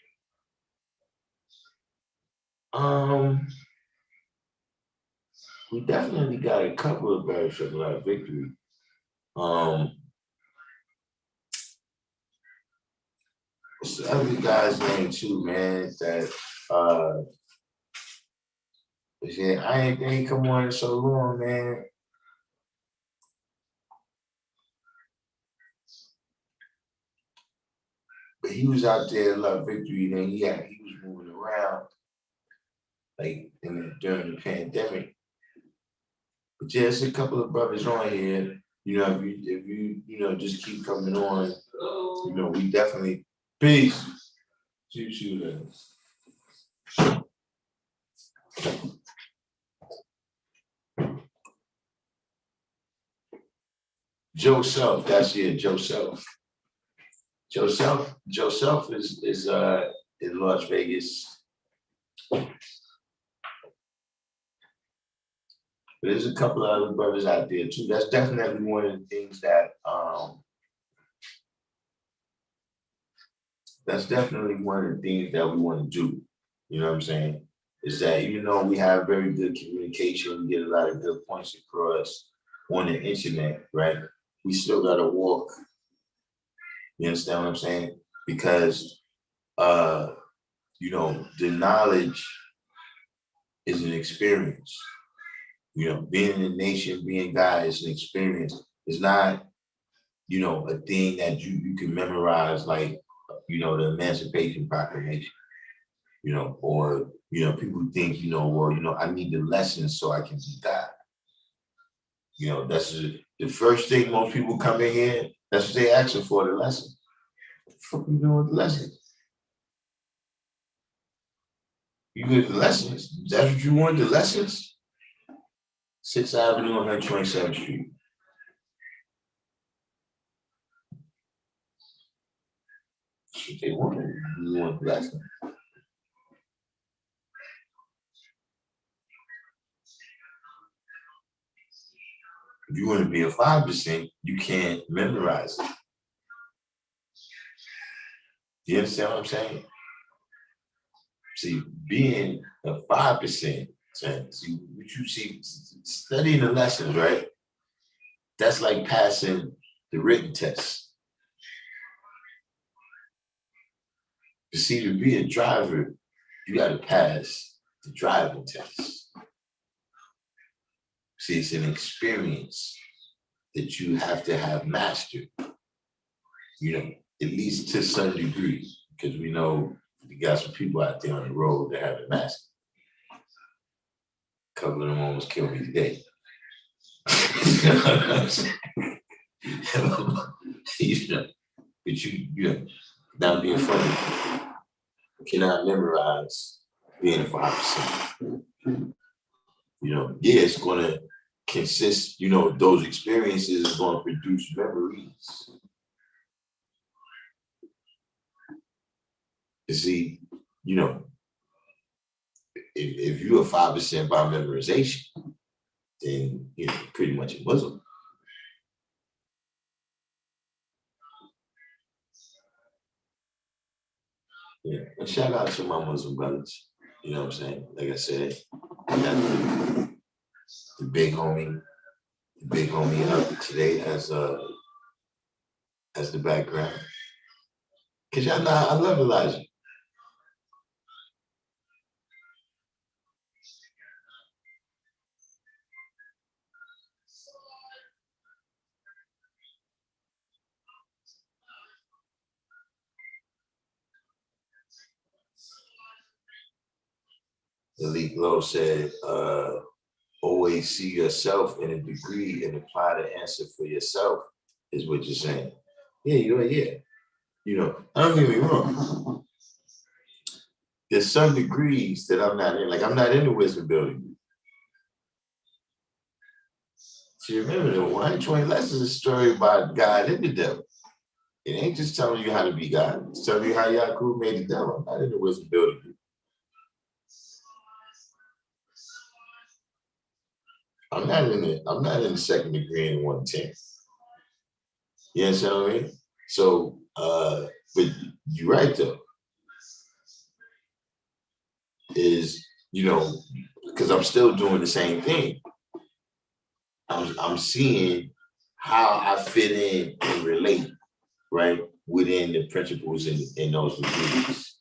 We definitely got a couple of brothers from Love Victory. this other guy's name too, man, that yeah, they ain't come on in so long, man. But he was out there Love Victory, and he was moving around like during the pandemic. But yeah, there's a couple of brothers on here. You know, if you just keep coming on, we definitely peace. Shoot. Joe Self, that's it, Joe Self. Joe Self is in Las Vegas. But there's a couple of other brothers out there too. That's definitely one of the things that we want to do. You know what I'm saying? Is that even though we have very good communication, we get a lot of good points across on the internet, right? We still gotta walk. You understand what I'm saying? Because the knowledge is an experience. Being in the nation, being God is an experience. It's not, a thing that you can memorize like, the Emancipation Proclamation, or, people think, I need the lessons so I can be God. That's the first thing most people come in here, that's what they asking for, the lesson. What the fuck you doing with the lessons? You get the lessons. That's what you want, the lessons? 6th Avenue, 127th Street. That's what they want. You want the lesson. If you want to be a 5%, you can't memorize it. You understand what I'm saying? See, being a 5%, see, what you see, studying the lessons, right? That's like passing the written test. You see, to be a driver, you got to pass the driving test. See, it's an experience that you have to have mastered, at least to some degree, because we know we got some people out there on the road that haven't mastered. A couple of them almost killed me today. You know what I'm saying? But not being funny, you cannot memorize being a 5%. It's gonna consist, those experiences are gonna produce memories. You see, if you're a 5% by memorization, then you're pretty much a Muslim. Yeah, and shout out to my Muslim brothers. You know what I'm saying? Like I said, I got the big homie up today as the background. Cause y'all know I love Elijah. Elite Glow said, always see yourself in a degree and apply the answer for yourself, is what you're saying. Yeah. I don't get me wrong. There's some degrees that I'm not in. Like, I'm not in the wisdom building. So remember, the 120 lessons is a story about God and the devil. It ain't just telling you how to be God. It's telling you how Yaakov made the devil. I'm not in the wisdom building. I'm not in the second degree in 110. You understand what I mean? So, but you're right though. Is, because I'm still doing the same thing. I'm seeing how I fit in and relate, right? within the principles in those beliefs.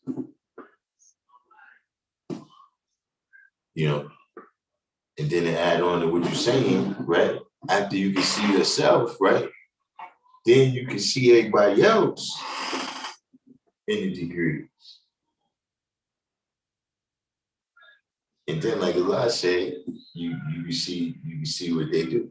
You know, and then to add on to what you're saying, right? After you can see yourself, right? Then you can see everybody else in the degree. And then, like Allah said, you can see what they do.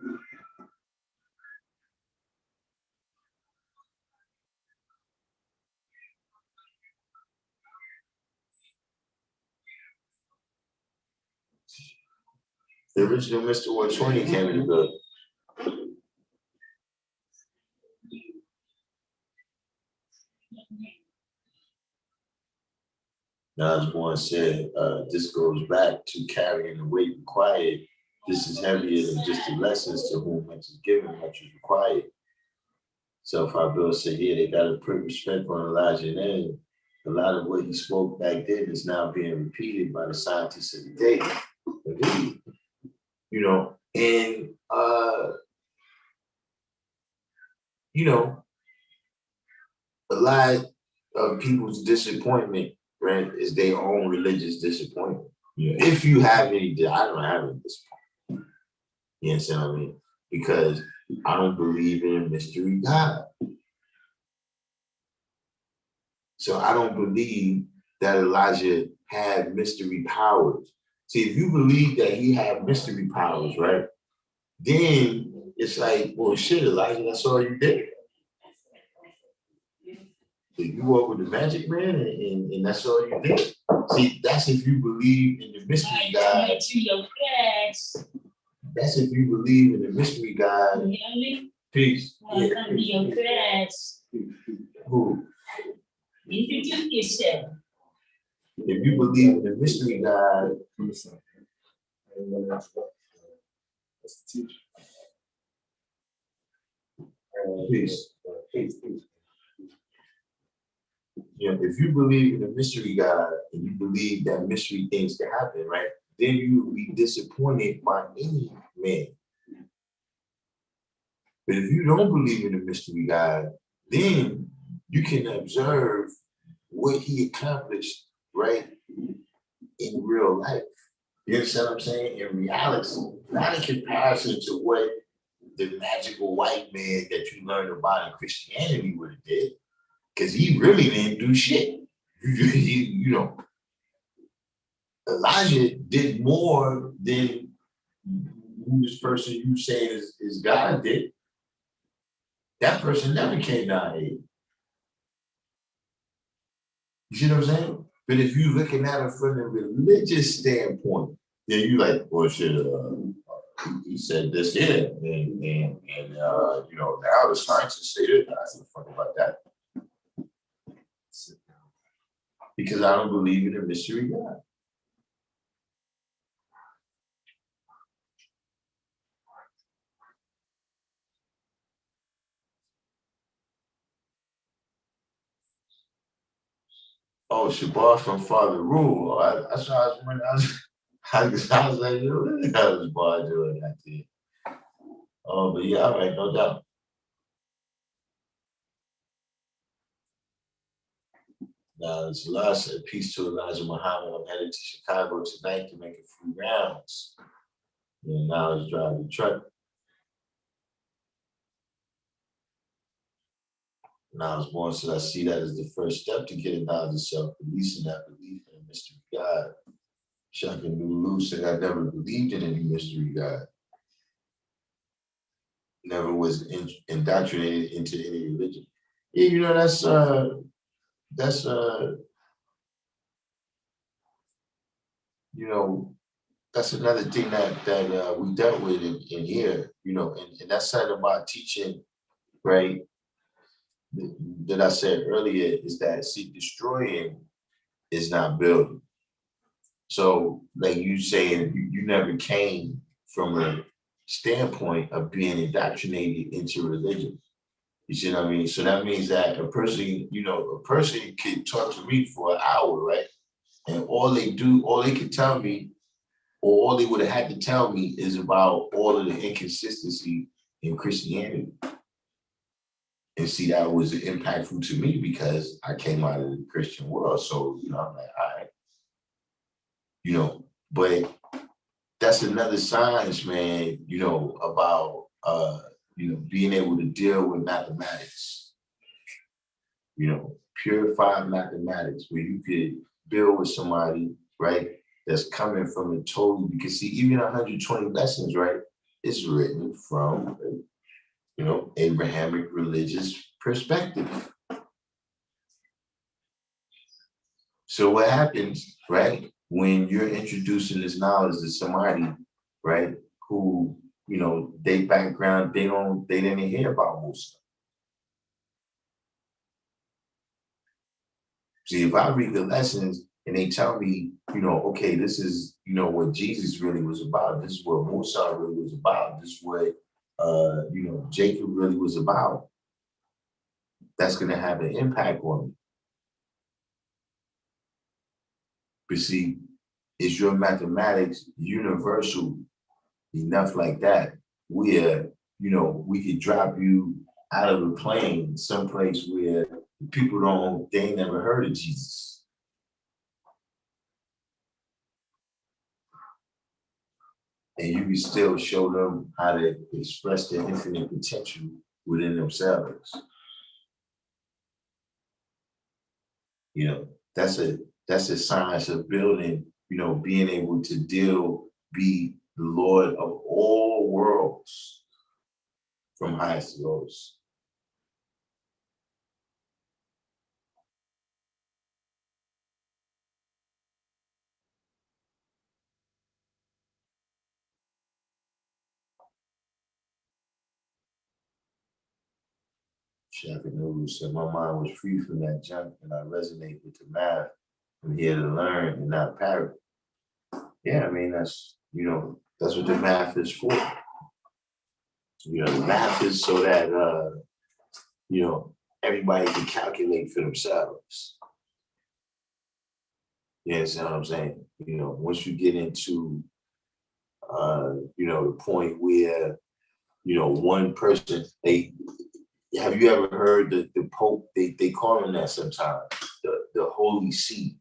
The original Mr. 120 came in the book. Osborne said, this goes back to carrying the weight required. This is heavier than just the lessons, to whom much is given, much is required. So if our Bill said, yeah, they got to put respect on Elijah's name. A lot of what he spoke back then is now being repeated by the scientists of the day. You know, and you know, a lot of people's disappointment, right, is their own religious disappointment. You know, if you have any, I don't have any disappointment. You understand what I mean? Because I don't believe in a mystery God. So I don't believe that Elijah had mystery powers. See, if you believe that he had mystery powers, right, then it's like, well, shit, Elijah, that's all you did. So you walk with the magic man and that's all you did. See, that's if you believe in the mystery God. That's if you believe in the mystery God. Peace. Welcome to your class. Who? Introduce yourself. If you believe in the mystery God, that's the teacher. Peace. You know, if you believe in the mystery God and you believe that mystery things can happen, right? Then you will be disappointed by any man. But if you don't believe in the mystery God, then you can observe what he accomplished, right, in real life. You understand what I'm saying? In reality, not in comparison to what the magical white man that you learned about in Christianity would have did, because he really didn't do shit. You know, Elijah did more than who this person you say is God did. That person never came down here. You see what I'm saying? But if you're looking at it from a religious standpoint, then you like, well, shit, he said this here, and you know, now the scientists say this. I don't fuck about that. Because I don't believe in a mystery God. Oh, Shabar from Father Rule. That's why I was when I was like, yo, what the hell is Bar doing that thing? Oh, but yeah, all right, no doubt. Now, it's last said, peace to Elijah Muhammad. I'm headed to Chicago tonight to make a few rounds. And now it's driving the truck. Now I was born, so I see that as the first step to getting knowledge of self, releasing that belief in a mystery God. Shaka Lulu said, I never believed in any mystery God. Never was indoctrinated into any religion. Yeah, you know, that's you know, that's another thing that we dealt with in here, you know, and that's something about teaching, right? That I said earlier is that, see, destroying is not building. So, like you saying, you never came from a standpoint of being indoctrinated into religion. You see what I mean? So that means that a person, you know, a person can talk to me for an hour, right? And all they can tell me, or all they would have had to tell me is about all of the inconsistency in Christianity. And see, that was impactful to me because I came out of the Christian world. So, I'm like, all right, but that's another science, man, about being able to deal with mathematics, purified mathematics, where you could build with somebody, right, that's coming from a totally, because see, even 120 lessons, right, is written from, Abrahamic religious perspective. So what happens, right, when you're introducing this knowledge to somebody, right, who, they background, they didn't hear about Musa. See, if I read the lessons and they tell me, okay, this is, what Jesus really was about. This is what Musa really was about. This is what, Jacob really was about. That's going to have an impact on me. But see, is your mathematics universal enough like that where, we could drop you out of a plane someplace where people they ain't never heard of Jesus. And you can still show them how to express their infinite potential within themselves. That's a science of building, being able to be the Lord of all worlds from highest to lowest. Shaka Nuru said, my mind was free from that junk and I resonate with the math. I'm here to learn and not parrot. Yeah, I mean, that's what the math is for. The math is so that, everybody can calculate for themselves. You understand what I'm saying? Once you get into, the point where, one person, have you ever heard the Pope, they call him that sometimes, the Holy See.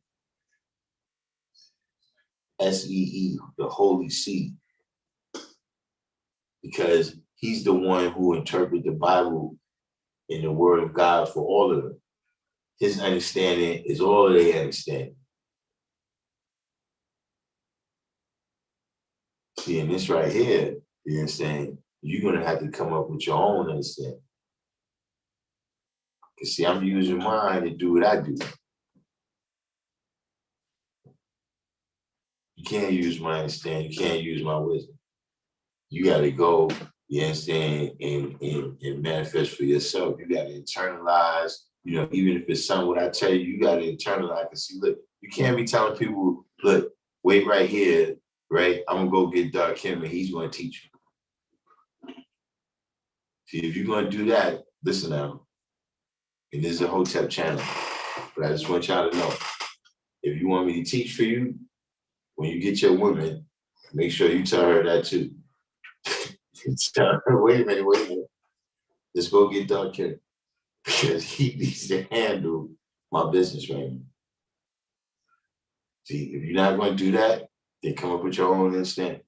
SEE, the Holy See. Because he's the one who interpreted the Bible in the word of God for all of them. His understanding is all they understand. See, in this right here, you understand, you're going to have to come up with your own understanding. Because see, I'm using mine to do what I do. You can't use my understanding. You can't use my wisdom. You got to go, you understand, and manifest for yourself. You got to internalize, even if it's something what I tell you, you got to internalize and see, look, you can't be telling people, look, wait right here, right? I'm going to go get Darkim and he's going to teach you. See, if you're going to do that, listen now, and this is a Hotep channel, but I just want y'all to know, if you want me to teach for you, when you get your woman, make sure you tell her that too. Tell her, wait a minute. Let's go get Darkim because he needs to handle my business right now. See, if you're not going to do that, then come up with your own understanding.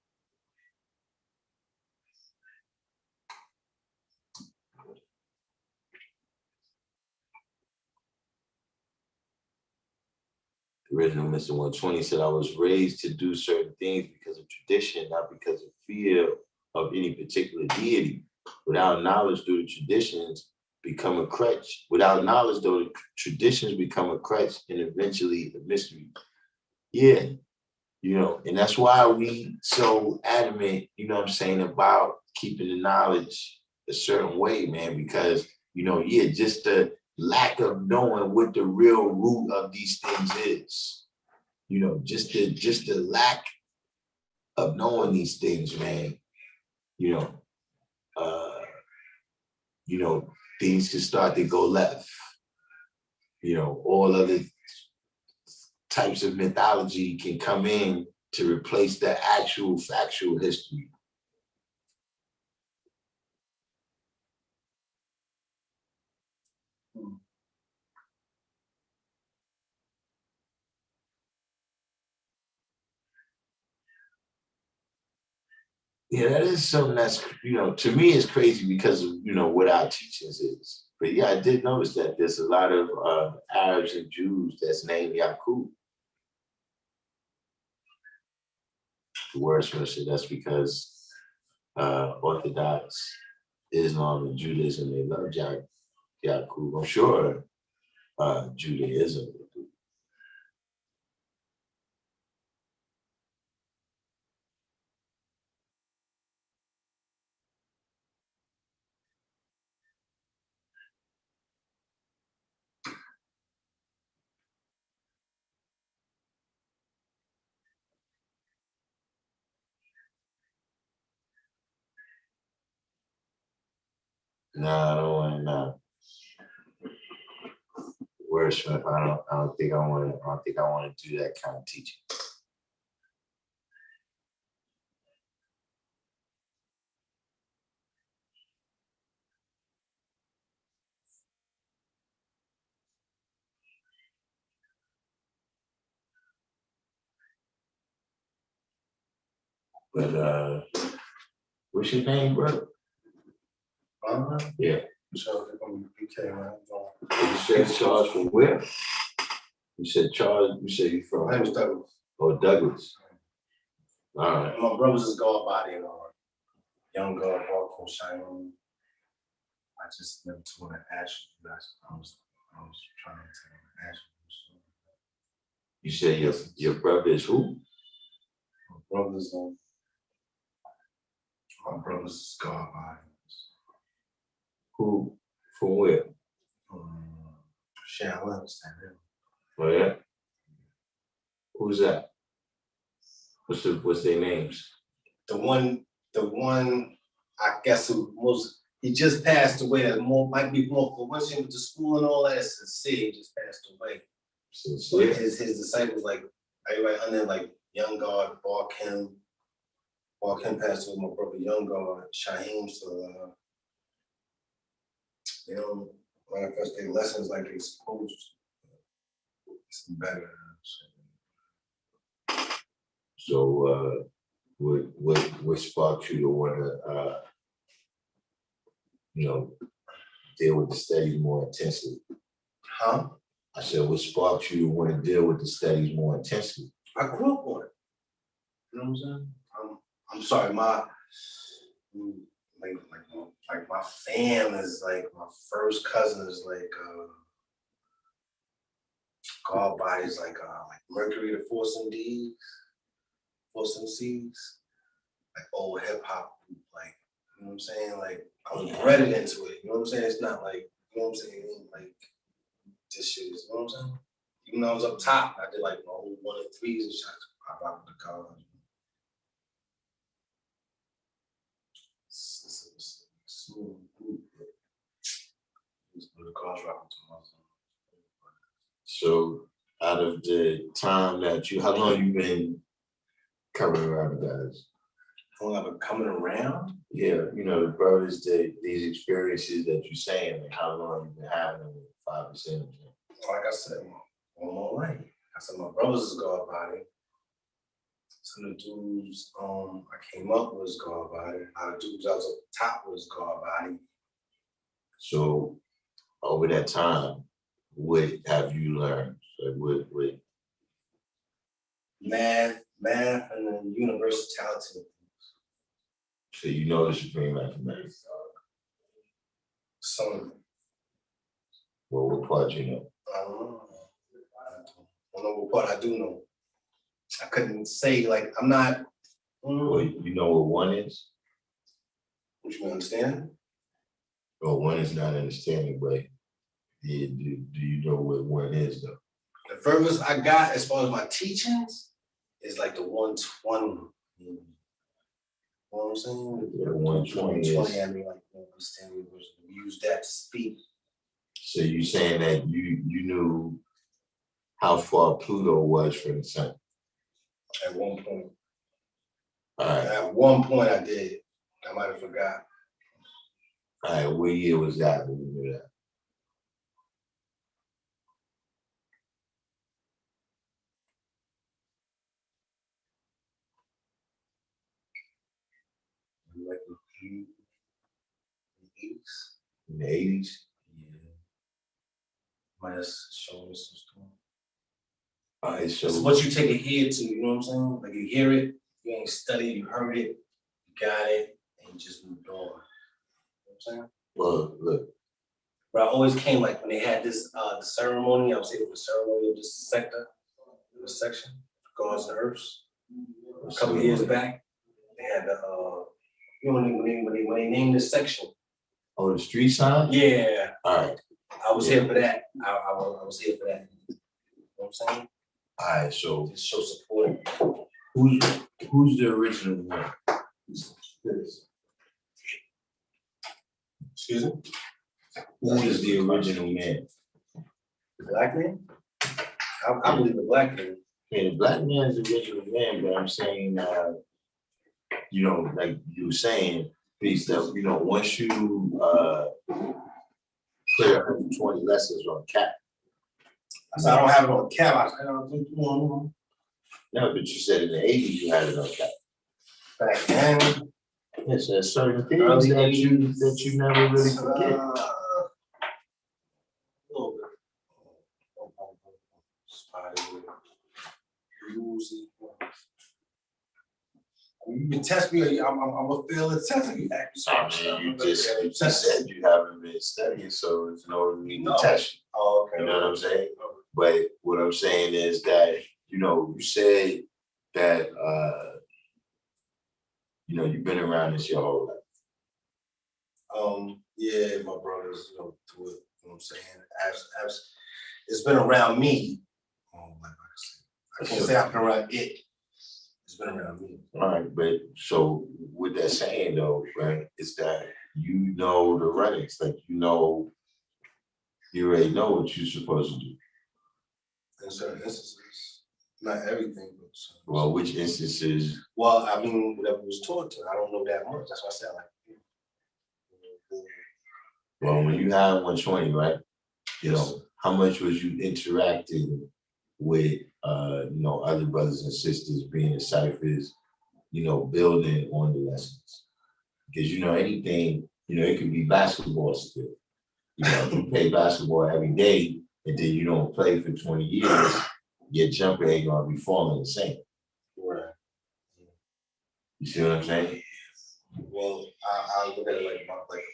The original Mr. 120 said, I was raised to do certain things because of tradition, not because of fear of any particular deity. Without knowledge, though the traditions become a crutch. Without knowledge, though the traditions become a crutch and eventually a mystery. Yeah, and that's why we so adamant, what I'm saying, about keeping the knowledge a certain way, man, because, just the lack of knowing what the real root of these things is, just the lack of knowing these things, man, uh, things can start to go left, all other types of mythology can come in to replace the actual factual history. Yeah, that is something that's, to me it's crazy because of, what our teachings is. But yeah, I did notice that there's a lot of Arabs and Jews that's named Yaqub. The wordsmith said that's because Orthodox Islam and Judaism, they love Yaqub. I'm sure Judaism. Nah, I don't want to know. Wordsmith, I don't think I want to do that kind of teaching. But what's your name, bro? Yeah. Charles from UK, man. You said Charles from where? You said Charles, you said you from? My name is Douglas. Oh, Douglas. All right. My brother's is God Body and Young God, Darkim Be. I just never told an actual. I was trying to tell an actual. You said your brother is who? My brother's is God Body. Who? From where? Shit, I don't understand him. Oh yeah. Who's that? What's their names? The one I guess he just passed away. That might be more for once with the school and all that. Sincere, he just passed away. Sincere. His disciples, like everybody under like Young God, Darkim. Darkim passed away. My brother Young God, Shaheem, so they don't manifest their lessons like they supposed to. It's better. So what sparked you to want to deal with the studies more intensely? Huh? I said, what sparked you to want to deal with the studies more intensely? I grew up on it. You know what I'm saying? I'm sorry, like my fam is like my first cousin is like God bodies like Mercury the Force MDs, Force MCs, like old hip hop, like you know what I'm saying? Like I was bred into it. You know what I'm saying? It's not like you know what I'm saying. It ain't like this shit is. You know what I'm saying? Even though I was up top, I did like my whole 1 and 3s and shots. I rocked the college. Smooth group. The cars rocking to my zone. So out of the time that how long you been coming around the guys? How long I've been coming around? Yeah, the brothers, these experiences that you're saying, and how long you been having them with 5%. Like I said, one more way. I said my brothers is God body. Some of the dudes I came up with was God body. A lot of dudes I was up top was God body. So over that time, what have you learned? Like what? Math, and then universality. So you know the supreme mathematics. Some of them. Well, what part you know? I don't know. I don't know what part I do know. I couldn't say like I'm not. Well, you know what one is? Which you understand? Well, one is not understanding, but do you know what one is though? The furthest I got as far as my teachings is like the 120. You know what I'm saying? Yeah, 120 is. I mean, like, understand we use that to speak. So you saying that you knew how far Pluto was from the sun? At one point. All right. At one point I did. I might have forgot. All right, what year was that when you knew that? 80s. In the 80s? Yeah. Might have shown us some stuff. All right, so It's what you take it here to, you know what I'm saying? Like you hear it, you ain't studied, you heard it, you got it, and you just moved on. You know what I'm saying? well, look, But I always came like when they had this the ceremony, I was here for the ceremony of this sector, this section, Gods and Earths. A couple of years back, they had the you know when they named this section. oh, the street sign? Yeah. All right. I was here for that. I was here for that. You know what I'm saying? All right, so Just show support. who's the original one? Excuse me? Who is the original man? The black man? I believe the black man. Yeah, the black man is the original man, but I'm saying, you know, like you were saying, peace that, you know, once you clear 120 lessons on cap. I said I don't have it on cap. I said I don't think you want No, but you said in the 80s you had it on cap. back then. Yes, there's certain things Early that you 80s. never really forget. A little bit. Spotted with Uzi. You can test me. I'm gonna fail the test. You act I mean, you just said you haven't been studying, so it's no need to test you. Oh, okay. You know what I'm saying? But what I'm saying is that, you know, you said that, you know, you've been around this your whole life. Yeah, my brothers, you know, do it. You know what I'm saying? As it's been around me. Like I can't say I've been around it. It's been around me. All right, but so with that saying though, right, is that you know the runnings, like you already know what you're supposed to do. In certain instances, not everything, but some. Well, which instances? Well, I mean, whatever was taught to, I don't know that much. That's why I said like. Well, when you have 120, right? You know, how much was you interacting with you know, other brothers and sisters being in ciphers, you know, building on the lessons? Because you know, anything, you know, it could be basketball still. You know, if you play basketball every day and then you don't play for 20 years, your jumper ain't gonna be falling the same. Right. You see what I'm saying? Well, I look at it like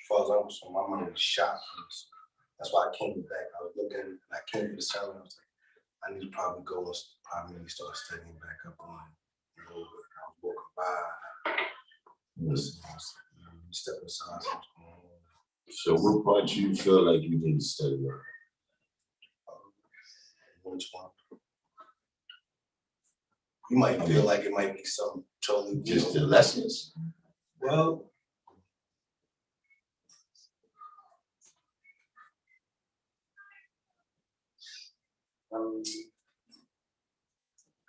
for example, so my money was shot. That's why I came back. I was looking, and I came to the ceremony. I was like, I need to probably start studying back up on it. I was walking by, stepping aside. So what part you feel like you need to study on? Which one? You might feel like it might be something totally just the lessons. Well,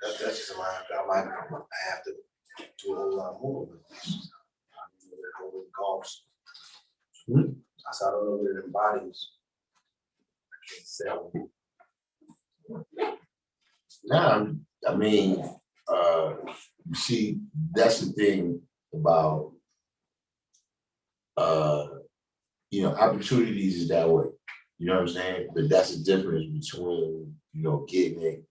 that's just I have to do a whole lot more with this. I don't know what it golfs. I said I don't know what it embodies. I can't say. Nah, I mean, you see, that's the thing about, you know, opportunities is that way. You know what I'm saying? But that's the difference between, you know, getting it,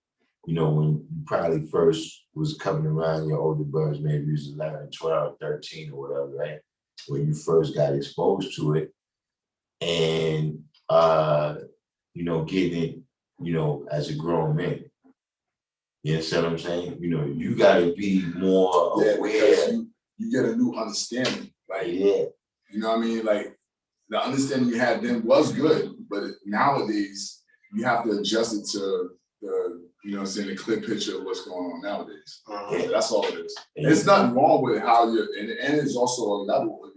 you know, when you probably first was coming around your older brothers, maybe you was 11, 12, 13 or whatever, right? When you first got exposed to it and, you know, getting it, you know, as a grown man. You understand what I'm saying? You know, you gotta be more aware. You get a new understanding. Like, yeah. You know what I mean? Like, the understanding you had then was good, but nowadays you have to adjust it to the, you know what I'm saying, the clear picture of what's going on nowadays. So that's all it is. And it's nothing wrong with how you're, and it's also a level of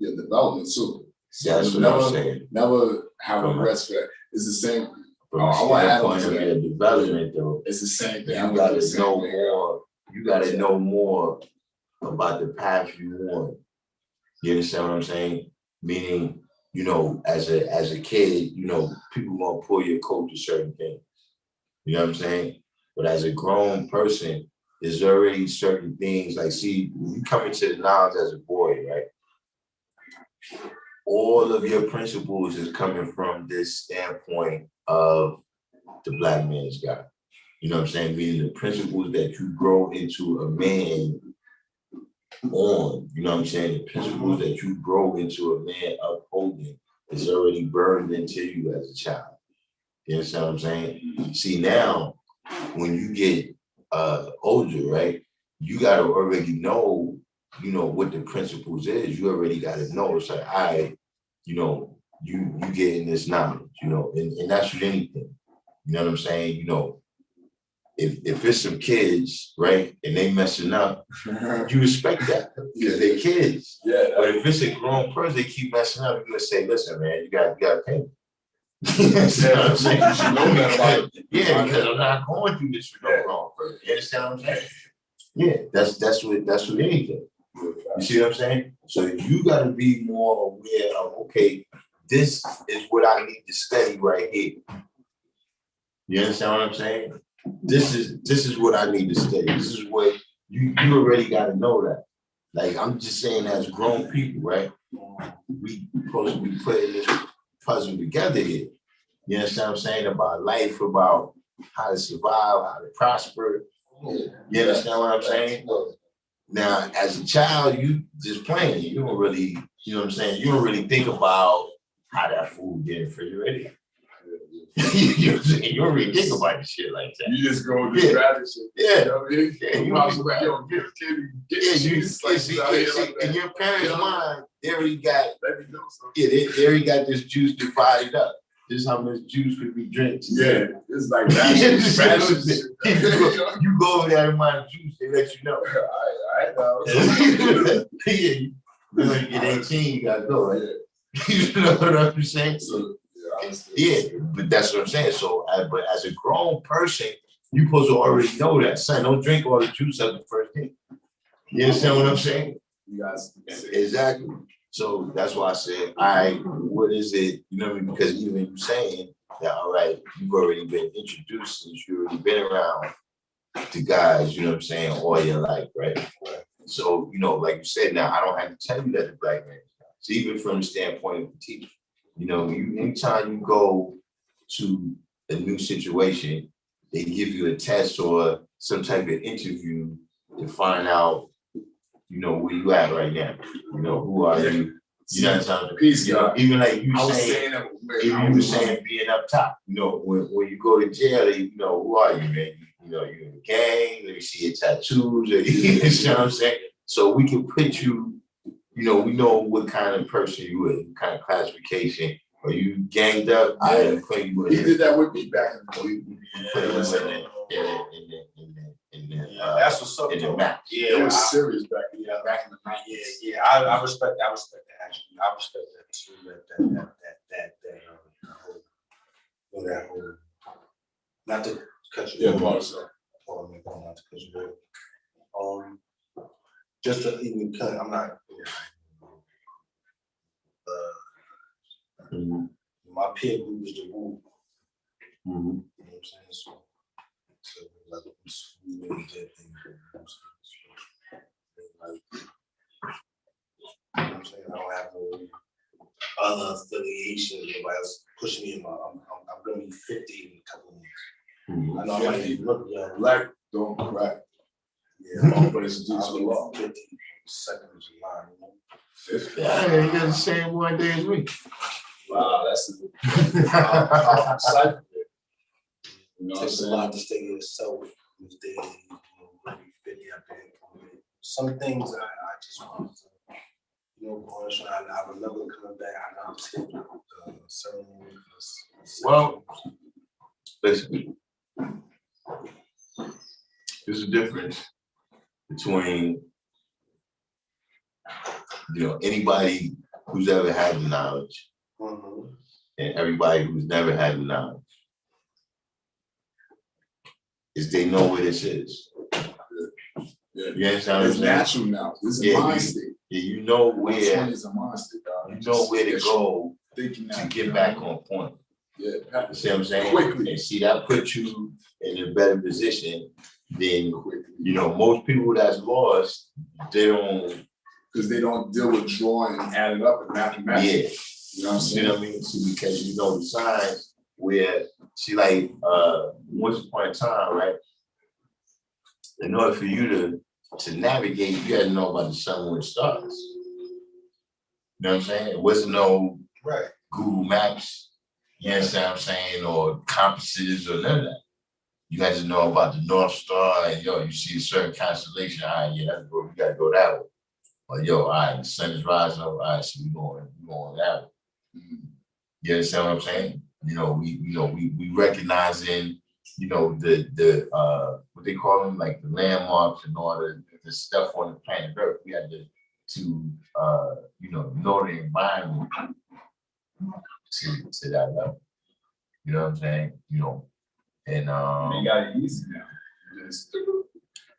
your development too. So that's what I'm saying. Never have regrets for that. It's the same. From a standpoint of your development though, it's the same thing. You gotta know more. You gotta know more about the path you want. You understand what I'm saying? Meaning, you know, as a kid, you know, people gonna pull your coat to certain things. You know what I'm saying? But as a grown person, there's already certain things like, see, when you come into the knowledge as a boy, right? all of your principles is coming from this standpoint of the black man's God. You know what I'm saying? Meaning the principles that you grow into a man on, you know what I'm saying? The principles that you grow into a man upholding is already burned into you as a child. You understand what I'm saying? See, now, when you get older, right, you gotta already know, you know, what the principles is. You already gotta know. It's like, all right, you know, you getting this knowledge, you know, and that's with anything. You know what I'm saying? You know, if it's some kids, right, and they messing up, you respect that because they're kids. Yeah. But if it's a grown person, they keep messing up, you're gonna say, listen, man, you gotta pay me. You know what I'm saying? You should know that about it. Yeah, because I'm not going through this for no grown person. You understand what I'm saying? Yeah, that's what anything. You see what I'm saying? So you gotta be more aware of, okay, this is what I need to study right here. You understand what I'm saying? This is what I need to study. This is what you already gotta know that. Like, I'm just saying, as grown people, right? We supposed to be putting this puzzle together here. You understand what I'm saying? About life, about how to survive, how to prosper. You understand what I'm saying? Now, as a child, you just playing. You don't really, you know what I'm saying? You don't really think about how that food get refrigerated. You know what I'm saying? You don't really think about the shit like that. You just go and just grab this shit. Yeah. You know what I mean? Yeah, You might as well, like, yo, get in your parents' mind, they already got, let me know something. yeah, they already got this juice divided up. This is how much juice could be drank. Yeah, it's like rations. You go over that amount of juice, they let you know. I know. Yeah, you know, you get 18, you gotta go, right? You know what I'm saying? So, yeah, but that's what I'm saying. So, but as a grown person, you're supposed to already know that. Son, don't drink all the juice at the first day. You understand what I'm saying? You guys, exactly. So that's why I said, all right, what is it? You know what I mean? Because even you saying that, all right, you've already been introduced since you've already been around the guys, you know what I'm saying, all your life, right? So, you know, like you said, now I don't have to tell you that the black man is God. So even from the standpoint of the teacher, you know, anytime you go to a new situation, they give you a test or some type of interview to find out, you know, where you at right now. You know, who are you? You know what I'm saying? Peace, you know, even like you saying, even you were saying being up top, you know, when you go to jail, you know, who are you, man? You know, you're in a gang, let me see your tattoos, or, you know what I'm saying? So we can put you, you know, we know what kind of person you are, what kind of classification. Are you ganged up? Yeah. I put you in. He did that with me back in the day. We put you in the that's what's up. in the map. Yeah, It was serious back in the 90s. Yeah. I respect that. Actually, I respect that too. That whole. Not to cut you. Yeah, not to cut you off. Just to even cut. I'm not. My peer group is the rule. You know what I'm saying? So like, we really did things. You know what I'm saying? I don't have no other affiliation. Nobody else pushing me in my. I'm gonna be 50 in a couple of months. I know I might even look young. Black don't crack. Yeah, but it's due to the law. 50 2nd of July. You know? 50. Yeah, you got the same one day as me. Wow, that's a cycle. You know what I'm Takes a saying? lot to stay yourself these days. You know, 50 up there. Some things I just want to, you know, I remember coming back. I know the ceremony. Well, listen, there's a difference between, you know, anybody who's ever had the knowledge and everybody who's never had the knowledge. Is they know what this is. Yeah. You understand what I'm saying? Natural now. This is a mind state. Yeah, you know where It's a mind state, dog. you know where to go to get back on point. Yeah. You see what I'm saying? Quickly. And see, that puts you in a better position than, you know, most people that's lost, they don't because they don't deal with drawing and adding up and mathematics. Yeah. You know what I'm You saying? know what I mean? See, because you know the signs where she like once upon a time, right? In order for you to navigate, you had to know about the sun, moon, and stars. You know what I'm saying? It wasn't no Google Maps, you understand what I'm saying, or compasses or none of that. You had to know about the North Star and yo, you see a certain constellation, all right, yeah, that's where we gotta go that way. Or yo, all right, the sun is rising up, all right, so we going that way. You understand what I'm saying? You know, we recognizing, you know, the what they call them, like the landmarks and all the stuff on the planet Earth. We had to you know the environment to that level. You know what I'm saying? You know, and You got it easy now. Just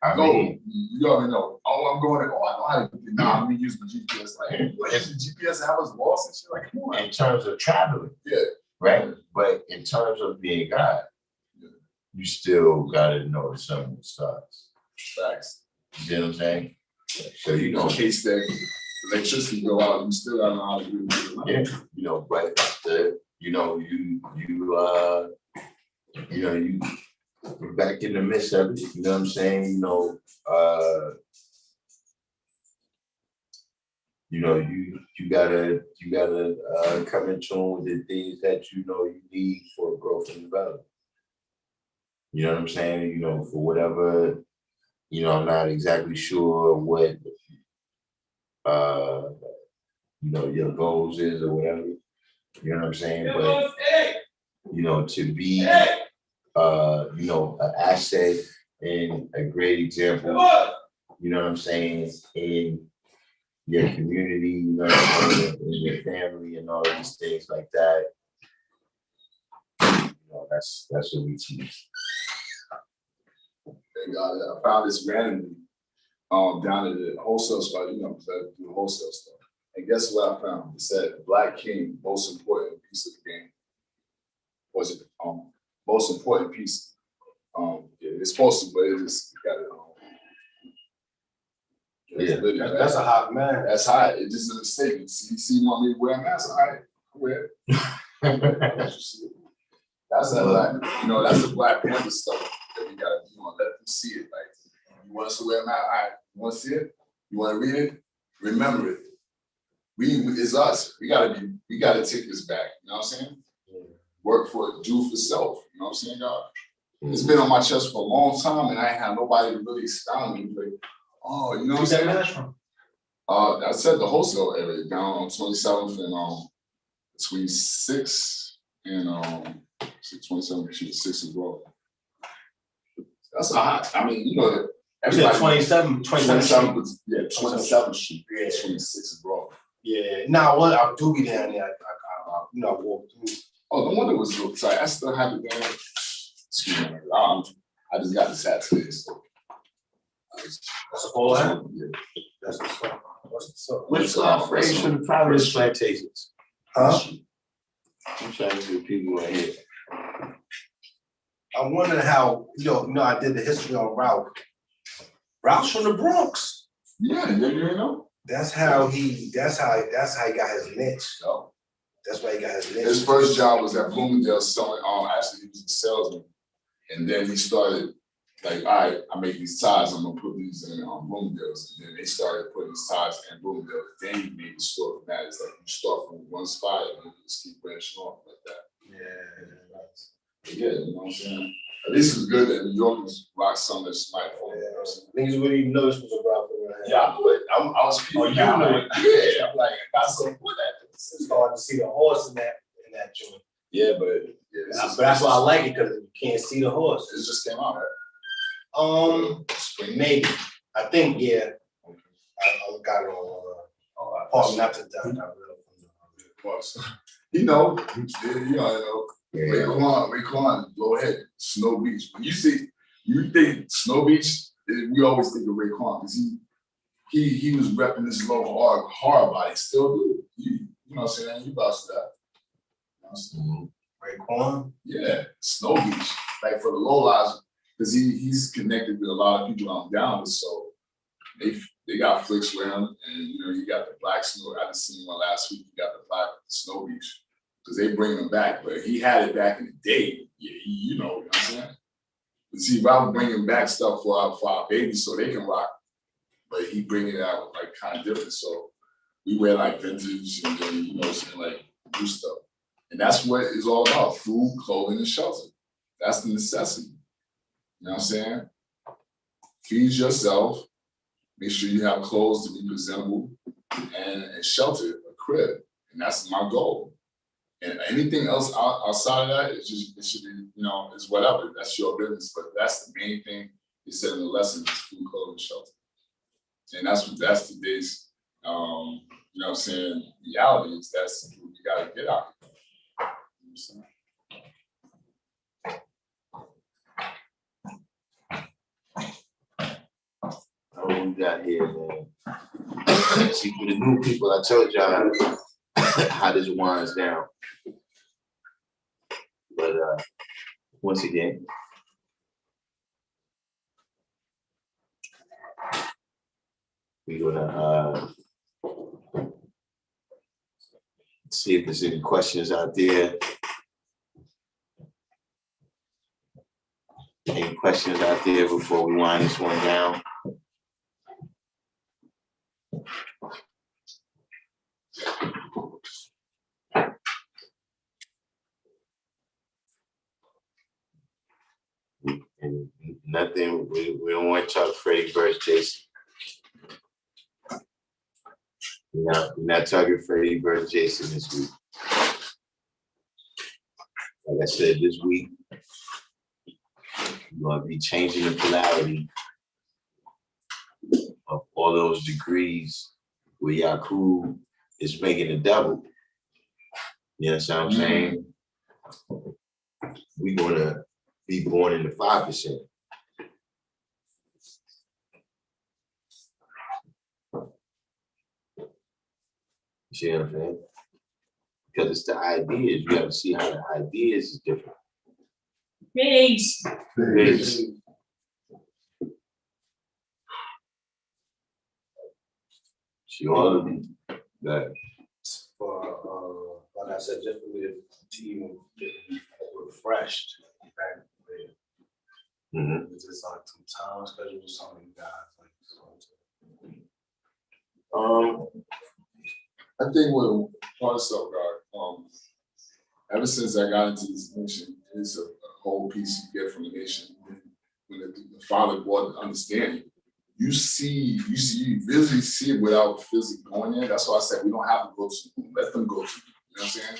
I go. mean, You already know. Oh, I'm going. Oh, I know how to do it. Nah, I'm gonna use my GPS. Like, if the GPS have us lost and shit, like, come on. in terms of traveling, Yeah. right? But in terms of being God, you still gotta know the sun and the stars. Facts. You see what I'm saying? So you know, In case that electricity go out, you still gotta know how to do it. yeah, you know, but you we're back in the midst of it. You know what I'm saying? You gotta come in tune with the things that you know you need for growth and development. You know what I'm saying? You know, for whatever, you know, I'm not exactly sure what you know, your goals is or whatever. You know what I'm saying? But you know, to be you know, an asset and a great example, you know what I'm saying, in your community, you know what I'm saying, in your family and all these things like that. You know, that's what we teach. And I found this randomly down at the wholesale spot, you know, because I do wholesale stuff. And guess what I found? It said Black King, most important piece of the game. Was it most important piece? Yeah, it's supposed to, but it just got it Yeah. That's a hot man. That's hot. It just is a statement. See, you want me to wear a mask? All right, I wear it. That's a black, you know, that's the Black Panther stuff that we gotta, you know, let them see it. Like, you want us to wear a mask? All right, you want to see it? You want to read it? Remember it. It's us. We gotta take this back. You know what I'm saying? Work for it, do for self. You know what I'm saying, God? It's been on my chest for a long time, and I ain't had nobody to really expound me. Like, oh, you know what I'm saying? Where's that from? I said the wholesale area down on 27th and between 6 and 27th between 6 and 12. That's a hot. I mean, you know, everybody. 27th. Yeah, 27th Street. Yeah, between 6 and 12. Yeah. Now, what I do be down there, you know, I walk through. Oh, the one that was so excited. I still have it there. Excuse me. I just got this hat today, so. That's a full hat? Yeah. That's what's up. What's the phrase from the Providence plantations? Huh? I'm trying to get people in here. I wonder how, you know, I did the history on Ralph. Ralph's from the Bronx. Yeah, you know. That's how he got his niche. Oh. That's why he got his niche. His first job was at Bloomingdale's selling, actually he was a salesman. And then he started, like, all right, I make these ties, I'm gonna put these in Bloomingdale's. And then they started putting these ties in Bloomingdale's. Then he made the store from that. It's like you start from one spot and you just keep branching off like that. Yeah, you know what I'm saying? At least it's good that New Yorkers rock some that's my phone. Niggas wouldn't even know this was a Ralph. Yeah, I was peeping now. Like, yeah, I'm like, I got some for that. It's hard to see the horse in that joint. Yeah, but but that's why I like it, because you can't see the horse. It just came out, right? Maybe. I think, yeah. I got it on Park Not to Die. You know, Raekwon, go ahead, Snow Beach. When you think Snow Beach, we always think of Raekwon because he was repping this low hard body, still do. You know what I'm saying? You bounce that. Raekwon? Yeah, Snow Beach. Like for the low lives, because he's connected with a lot of people I'm down with, so they they got flicks with him, and you got the black snow. I just seen one last week. You got the black snow beach because they bring him back, but he had it back in the day. Yeah, you know what I'm saying. But see, Rob bringing back stuff for our babies so they can rock, but he bringing it out like kind of different. So we wear like vintage and then like new stuff, and that's what it's all about: food, clothing, and shelter. That's the necessity. You know what I'm saying? Feed yourself. Make sure you have clothes to be presentable and shelter, a crib, and that's my goal. And anything else outside of that, it should be, it's whatever. That's your business, but that's the main thing you said in the lesson is food, clothing, shelter, and that's today's, reality is that's what you gotta get out. You know What we got here, man? See, for the new people, I told y'all how this winds down. But once again, we're gonna see if there's any questions out there. Any questions out there before we wind this one down? And nothing, we don't want to talk Freddie versus Jason. We're not talking Freddie versus Jason this week. Like I said, this week, we're going to be changing the polarity of all those degrees where Yakub is making a double. You know what I'm saying? We're going to be born in the 5%. You see what I'm saying? Because it's the ideas. You have to see how the ideas is different. Peace. Peace. She ought to be that. For like I said, just for me to even get refreshed. It's just like some time schedule or something, guys. I think what part of self God, ever since I got into this nation, it's a whole piece you get from the nation. When the Father brought the understanding, you visually see it without physically going there. That's why I said we don't have to go to school. Let them go to school. You know what I'm saying?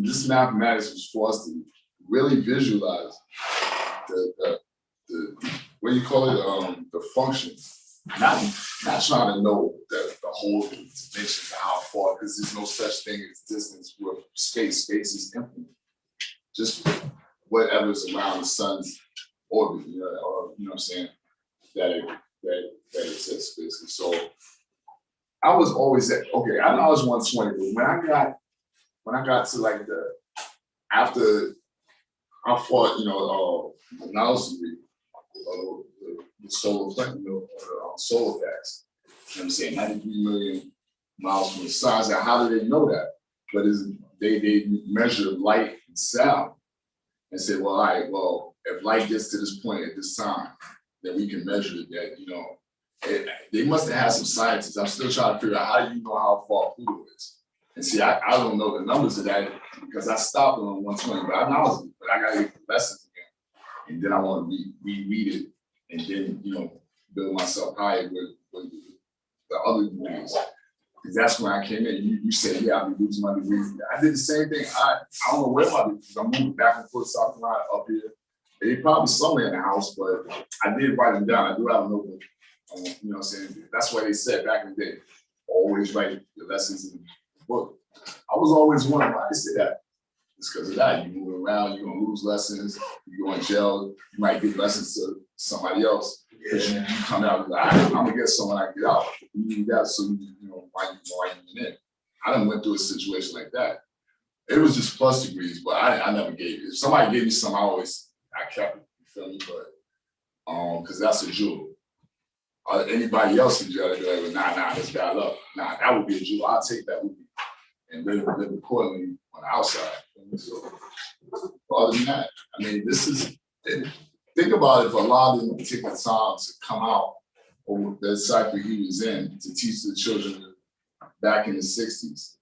This mathematics was for us to really visualize the what do you call it? The function. Not trying to know the whole dimensions of how far, because there's no such thing as distance with space. Space is infinite. Just whatever's around the sun's orbit, or you know what I'm saying, that exists basically. So I was always I know I was 120, but when I got to like after I fought, the knowledge degree, the solar solar facts. You know what I'm saying? 93 million miles from the sun. So how do they know that? But they measure light and sound and say, well, all right, well, if light gets to this point at this time, then we can measure that, they must have had some scientists. I'm still trying to figure out how do you know how far Pluto is? And see, I don't know the numbers of that because I stopped on 120, but I know it, but I gotta get the lessons again. And then I want to reread it and then, build myself higher with the other degrees. Because that's when I came in. You said, yeah, I'll be losing my degrees. I did the same thing. I don't know where my degrees. I'm moving back and forth, South Carolina, up here. They probably somewhere in the house, but I did write them down. I do have a notebook. You know what I'm saying? That's why they said back in the day, always write your lessons in the book. I was always wondering why they say that. It's because of that. You move around, you're gonna lose lessons, you go in jail, you might give lessons to somebody else. Because you come out and like, I'm gonna get someone I get out. You need that so why you in. I done went through a situation like that. It was just plus degrees, but I never gave it. If somebody gave me some, I kept it, you feel me? But because that's a jewel. or anybody else in jail, they'd be like, nah, this guy love. Nah, that would be a Jew. I'll take that with me and live accordingly on the outside. So, other than that, I mean, think about if Allah didn't take the time to come out or the cycle he was in to teach the children back in the 60s.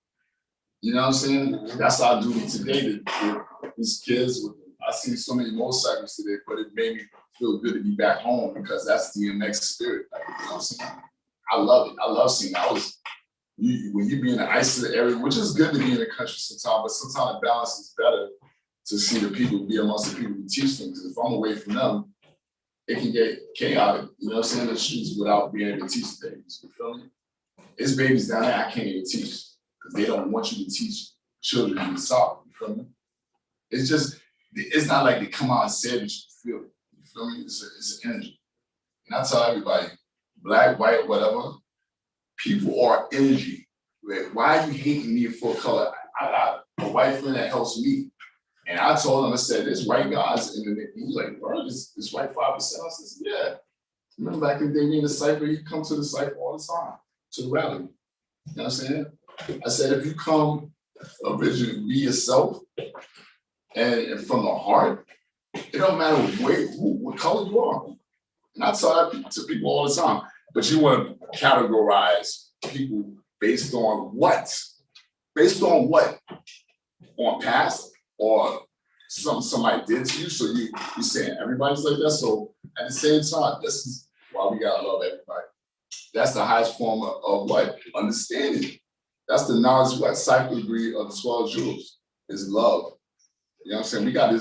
You know what I'm saying? That's our duty today to these kids. I see so many motorcycles today, but it made me feel good to be back home because that's DMX spirit. Like, you know what I'm saying? I love it. I love seeing it. When you be in an isolated area, which is good to be in the country sometimes, but sometimes the balance is better to see the people, be amongst the people who teach them. Because if I'm away from them, it can get chaotic, you know what I'm saying, in the streets without being able to teach the babies. You feel me? There's babies down there I can't even teach because they don't want you to teach children in the South. You feel me? It's not like they come out and say it, but you feel it. You feel me? It's an energy. And I tell everybody, black, white, whatever, people are energy. Why are you hating me for color? I got a white friend that helps me. And I told him, I said, there's white guys. And he's like, bro, this white 5%. I said, yeah. Remember back in the day, me in the cypher, you come to the cypher all the time, to the rally. You know what I'm saying? I said, if you come originally, be yourself, and from the heart, it don't matter what color you are. And I tell that to people all the time. But you want to categorize people based on what? Based on what? On past or something somebody did to you? So you're saying everybody's like that? So at the same time, this is why we gotta love everybody. That's the highest form of what? Understanding. That's the knowledge, what cycle degree of the 12 jewels is love. You know what I'm saying? We got to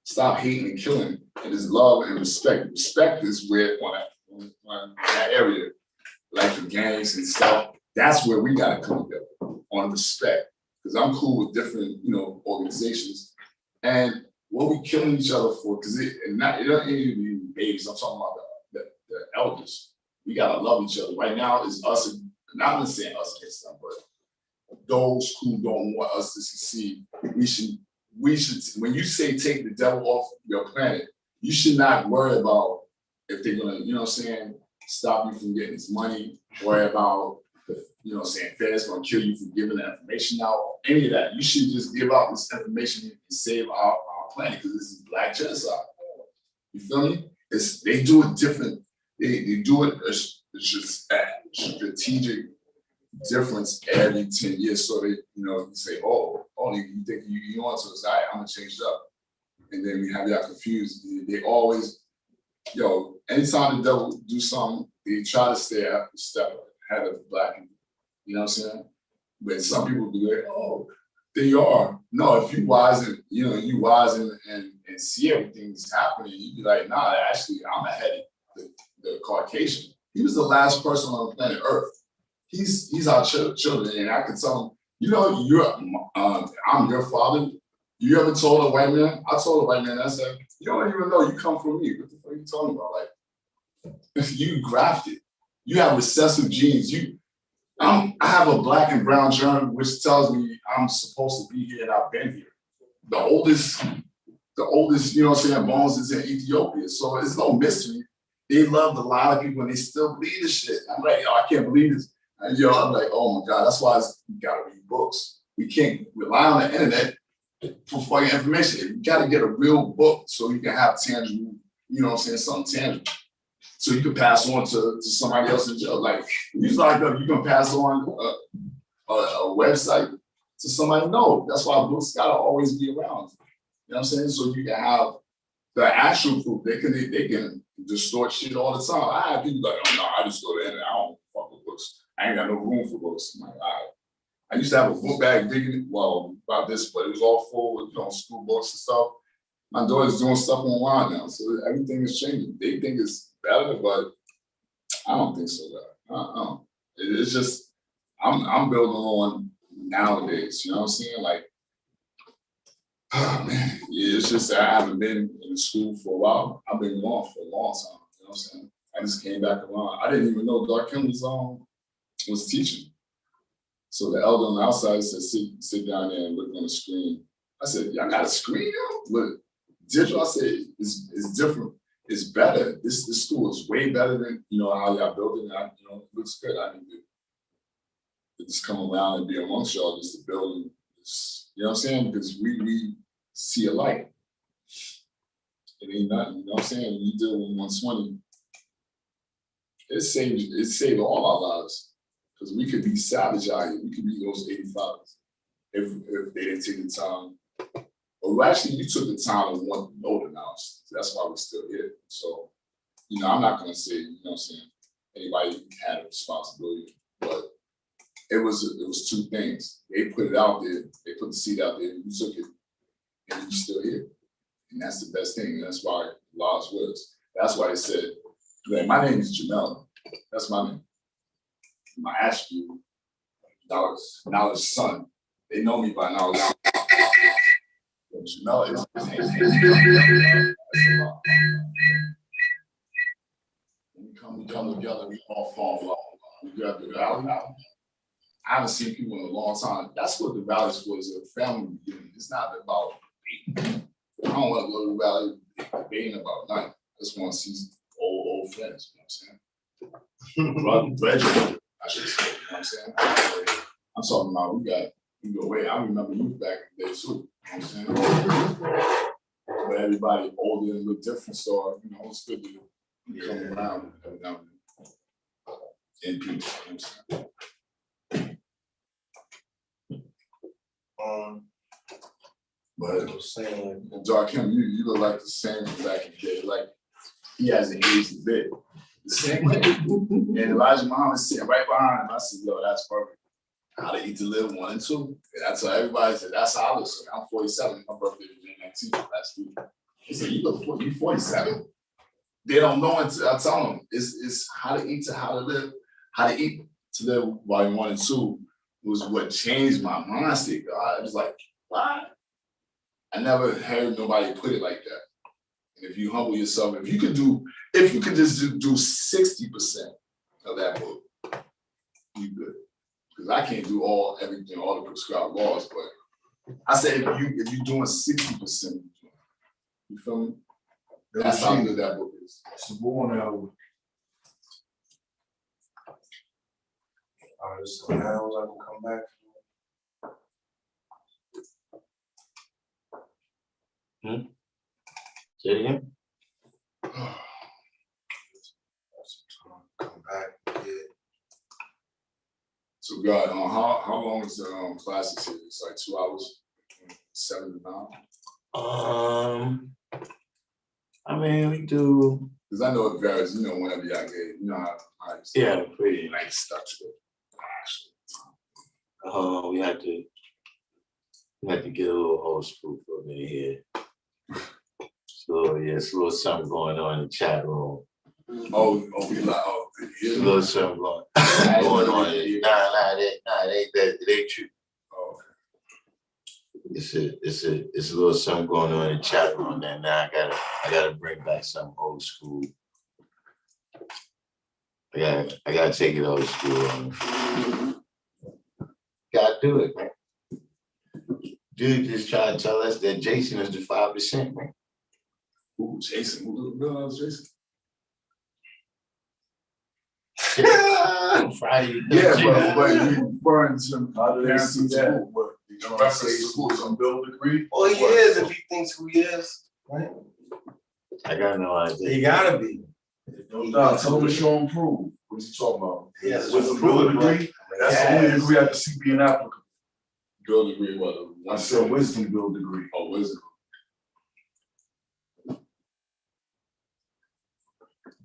stop hating and killing. It is love and respect. Respect is where on that area, like the gangs and stuff, that's where we got to come together on respect. Because I'm cool with different, organizations. And what we killing each other for, because it doesn't even be babies. I'm talking about the elders. We got to love each other. Right now, it's us, not even saying us against them, but those who don't want us to succeed, we should, when you say take the devil off your planet, you should not worry about if they're gonna, stop you from getting this money, worry about, Fed's gonna kill you for giving the information out, any of that. You should just give out this information and save our planet, because this is black genocide. You feel me? They do it different. They do it it's just a strategic difference every 10 years. So they, you say, oh, you think you want to, so I'm gonna change it up. And then we have y'all confused. They always, anytime the devil do something, they try to stay a step ahead of black people. You know what I'm saying? But some people be like, oh, there you are. No, if you wise and you wise and see everything that's happening, you be like, nah, actually, I'm ahead of the Caucasian. He was the last person on planet Earth. He's our children, and I can tell him, I'm your father. You ever told a white man? I told a white man, I said, you don't even know you come from me. What the fuck are you talking about? Like, you grafted. You have recessive genes. I have a black and brown germ, which tells me I'm supposed to be here and I've been here. The oldest, bones is in Ethiopia. So it's no mystery. They loved a lot of people and they still believe this shit. I'm like, I can't believe this. And, I'm like, oh my God, that's why you gotta read books. We can't rely on the internet for fucking information. You gotta get a real book so you can have tangible, something tangible. So you can pass on to somebody else in jail. Like, you locked up, you can pass on a website to somebody. No, that's why books gotta always be around. You know what I'm saying? So you can have the actual proof. They can distort shit all the time. I have people like, oh no, I just go to the internet. I don't fuck with books. I ain't got no room for books. I'm like, all right. I used to have a book bag big, about this, but it was all full with school books and stuff. My daughter's doing stuff online now, so everything is changing. They think it's better, but I don't think so. It's just I'm building on nowadays. You know what I'm saying? Like, oh man, it's just that I haven't been in school for a while. I've been gone for a long time. You know what I'm saying? I just came back around. I didn't even know Darkim was teaching. So the elder on the outside said, sit down there and look on the screen. I said, y'all got a screen, yo? Look, digital, I said, it's different. it's better. This school is way better than, you know, how y'all built it. It looks good. I need to just come around and be amongst y'all, just to build, you know what I'm saying? Because we see a light. It ain't nothing, you know what I'm saying? When you deal with 120, it saved all our lives. Because we could be savage out here. We could be those 85s if they didn't take the time. Well, actually, you took the time to want to know the knowledge. That's why we're still here. So, you know, I'm not going to say, you know what I'm saying, anybody had a responsibility, but it was two things. They put it out there. They put the seed out there. You took it, and you're still here. And that's the best thing. And that's why Lars was. That's why they said, like, my name is Jamel. That's my name. My attribute, knowledge son. They know me by knowledge. Jamel is we come together, we all fall in love. We got the valley. I haven't seen people in a long time. That's what the valley's for, is a family reunion. It's not about I don't want to go to the valley debating about nothing. I just want to see old friends, you know what I'm saying? Brother, I should say, you know what I'm saying? I'm talking about we go away. I remember you back in the day too, you know what I'm saying? But everybody older and look different, so you know it's good to come around every now and then in peace, you know what I'm saying? But I was saying, Darkim, you look like the same from back in the day. Like he hasn't aged a bit. The same way. And Elijah Muhammad sitting right behind him. I said, yo, that's perfect. How to Eat to Live 1 and 2. And I tell everybody, said, that's how I look. So I'm 47. My birthday was June 19th last week. He said, you 47. They don't know until I tell them. It's how to eat to how to live. How to Eat to Live Volume 1 and 2 was what changed my mindset. I was like, what? I never heard nobody put it like that. And if you humble yourself, if you could just do 60% of that book, you good. Because I can't do everything, all the prescribed laws, but I say if you're doing 60%, you feel me? That's how good that book is. It's born out. Alright, so now I can come back. Say it again. Come back. Yeah. So God, how long is the classes here? It's like 2 hours, 7 to 9. I mean, we do. Because I know it varies, you know, whenever y'all get, you know how Yeah, pretty. like stuck to it. We had to get a little old school for a minute here. So yeah, it's a little something going on in the chat room. We like, It's a little something going on. They true. Oh, okay. It's a little something going on in the chat room. And now I gotta bring back some old school. I gotta take it old school. Gotta do it, man. Dude just trying to tell us that Jason is the 5%, man. Ooh, Jason, who was Jason? Friday. Yeah, but you referring to parents in that? school, but you know what I'm saying? Schools on Bill degree. Oh, He is if he thinks who he is. Right? I got no idea. He gotta be. No doubt. Tell him to show and prove. What's he talking about? Yes, With a builder degree? That's the only degree I can see being applicable. Build degree, what? I said wisdom build degree. Oh, wisdom.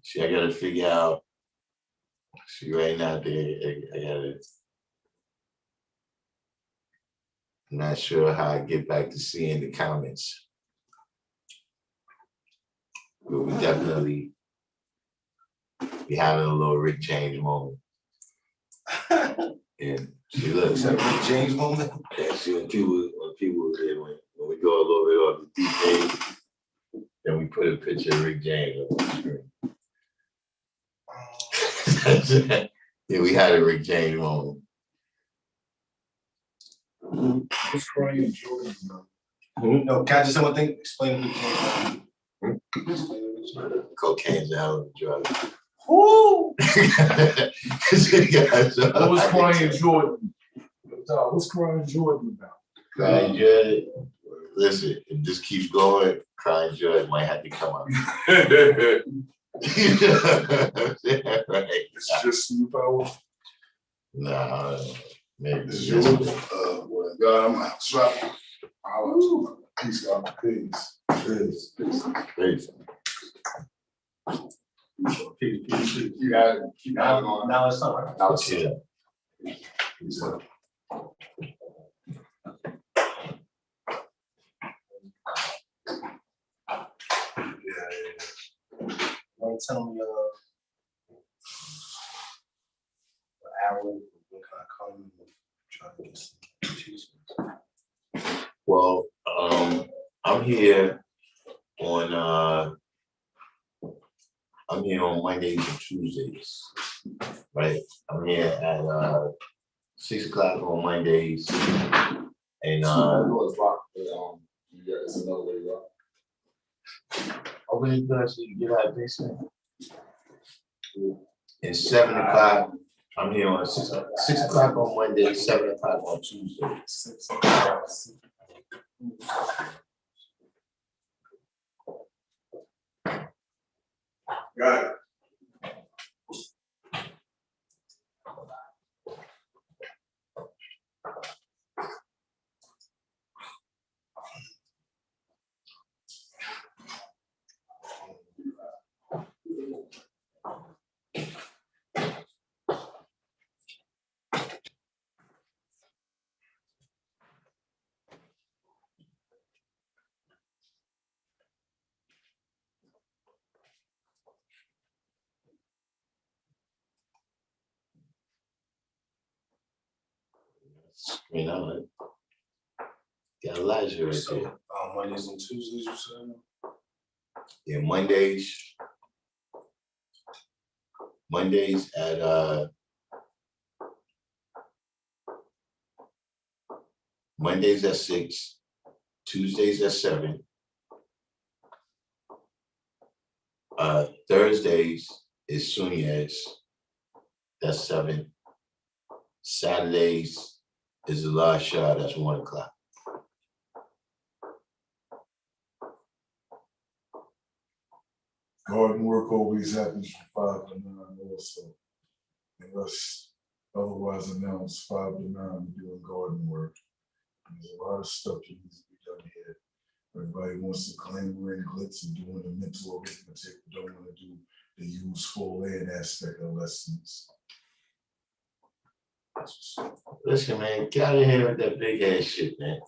See, I gotta figure out. See, right now, I'm not sure how I get back to seeing the comments. But we definitely be having a little Rick James moment. And see, look, Is that Rick James moment? yeah, see, when people when we go a little bit off the deep end, then we put a picture of Rick James on the screen. Yeah, we had a Rick James moment. What's Brian Jordan? No, can I just say one thing? Explain Rick James. Explain Cocaine's a hell of a drug. Woo! What was Crying Jordan? What's Crying Jordan about? Crying Jordan. Listen, if this keeps going, Crying Jordan might have to come out. Right. It's just you power. Nah, maybe This is this yours. is- Well, God, I'm out. Strap. Peace, God. Peace. Peace. Crazy. You got it. Keep having on. Now it's not. Now it's Yeah. Peace. Want to tell me the hour when can I come and try to get some cheese? Well, I'm here on Mondays and Tuesdays, right? I'm here at 6 o'clock on Mondays, and Doors locked, but, yeah, it's another way to go. open the door so you get out of basement. And 7 o'clock, I'm here on 6 o'clock on Monday, 7 o'clock on Tuesday. Got it. You know, got Elijah right So, there. Mondays and Tuesdays, you said? Yeah, Mondays at Mondays at 6, Tuesdays at 7. Thursdays is Sunias, that's 7. Saturdays is the last shot, that's 1 o'clock. Garden work always happens from 5 to 9 also. Unless otherwise announced, 5 to 9, we're doing garden work. There's a lot of stuff that needs to be done here. Everybody wants to clamor and glitz and doing the mental arithmetic, but don't want to do the useful land aspect of lessons. Listen, man, get out of here with that big ass shit, man.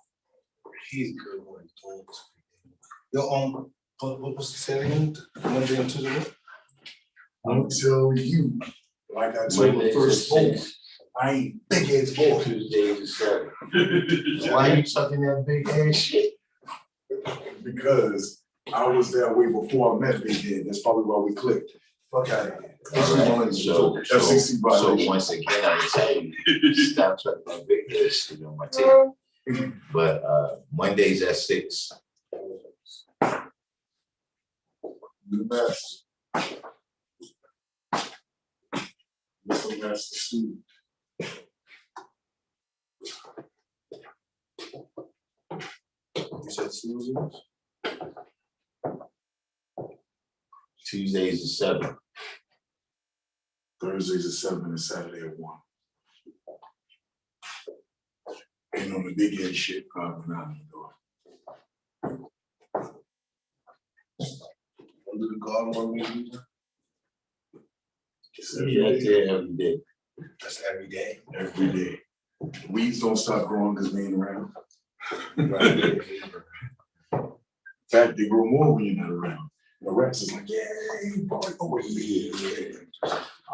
He's good when he talks. Yo, what's the saying? Monday and Tuesday? Until you, like I told the Mondays first at boy, 6, I ain't big head's boy. Tuesdays at 7. Why you talking that big ass shit? Because I was that way before I met Big Head. That's probably why we clicked. Fuck out of here. Alright, so FCC violation. once again, I tell you, stop talking that big ass shit on my tape. But Mondays at 6. The best. Mr. Master Student. You said Tuesdays? Tuesdays at 7. Thursdays at 7 and Saturday at 1. And on the big head shit, probably not in the door. Under the garden work we do? It's Yeah, every day. every day. That's every day. Every day. The weeds don't stop growing because we ain't around. Right. In fact, they grow more when you're not around. The rats is like, yay, boy, over here.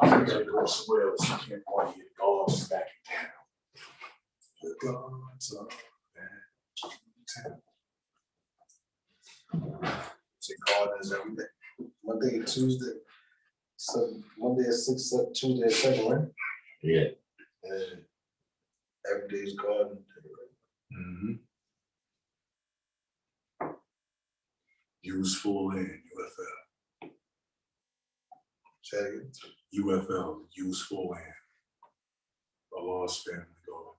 I'm gonna go somewhere else. I can't party here. Dogs is back in town. The dogs are back in town. Say gardens every day. Monday and Tuesday. So Monday at 6, Tuesday at 7, right? Yeah. And every day is garden. Mm-hmm. Useful land, UFL. Say it again. UFL, useful and a lost family dog.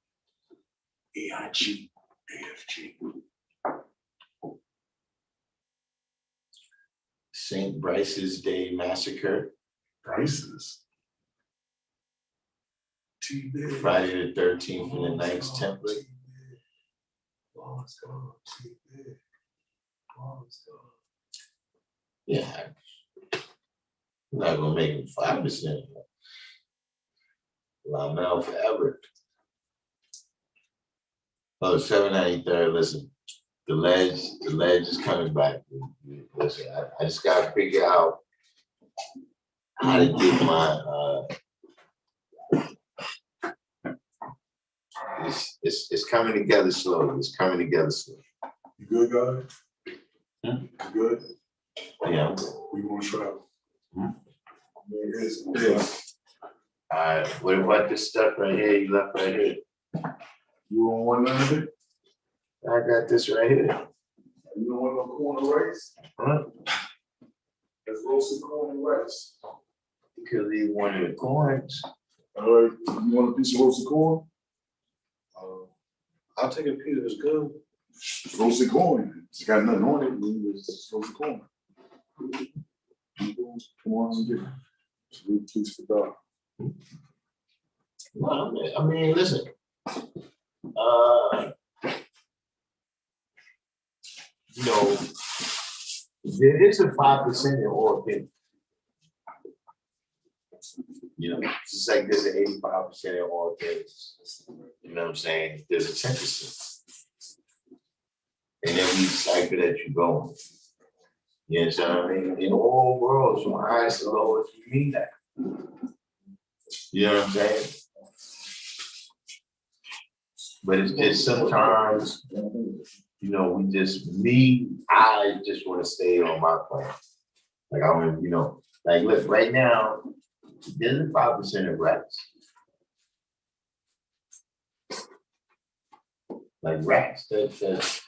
AIG, AFG. St. Bryce's Day Massacre, Prices. T-Big. Friday the 13th and the Knights Templar. Lost dog, T-Big. Lost dog. Yeah. I'm not gonna make him 5%. Lamel forever. Oh, 793rd, listen. The ledge is coming back. Listen, I just gotta figure out how to get my it's coming together slowly. It's coming together slowly. You good, guy? Hmm? You good? Yeah. We want to travel. Hmm? There is. Yes. Alright, what about this stuff right here? You left right here. You don't want none of it? I got this right here. You don't want no corn rice? Huh? That's roasted corn and rice. You could leave one of the coins. All right, you want a piece of roasted corn? I'll take a piece. It's good. It's roasted corn. It's got nothing on it. It's roasted corn. Come on and get it. It's a little piece for dog. Well, I mean, listen. You know, there is a 5% in all things. You know, just like there's an 85% in all things. You know what I'm saying? There's a 10%. And then we cycle that you going. You know what I mean? In all worlds, from highest to lowest, you mean that. You know what I'm saying? But it's just sometimes, you know, I just want to stay on my plan. Like I want, you know, like look, right now, there's a 5% of rats. Like rats that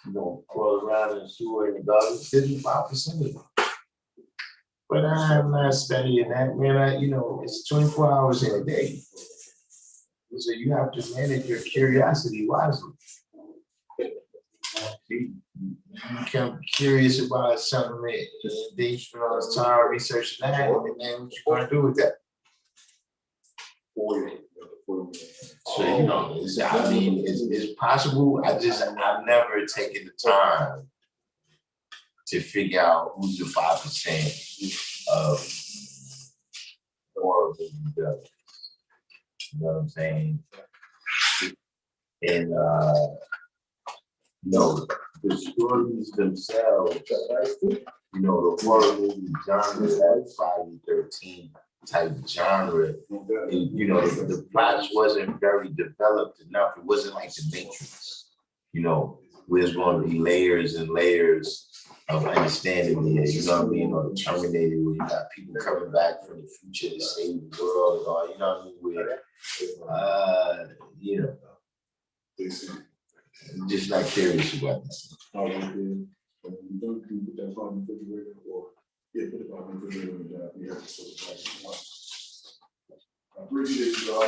you know crawl around in the sewer in the garden, there's a 5% of them. But I'm not studying that, man. You know, it's 24 hours in a day. So you have to manage your curiosity wisely. You become curious about something, and then you spend all this time researching that, and then what you gonna do with that? So you know, it's possible. I've never taken the time to figure out who's the 5% of horrible rebellion. You know what I'm saying? And you know, the stories themselves, you know, the horror movie genre, that Friday 13 type genre, and, you know, the plots wasn't very developed enough. It wasn't like the Matrix, you know, where there's going to be layers and layers of understanding there, you know what I mean? Or the Terminator, where you got people coming back from the future to save the world, and all, you know what I mean? Where, you know, I'm just not curious about this. I appreciate you, all.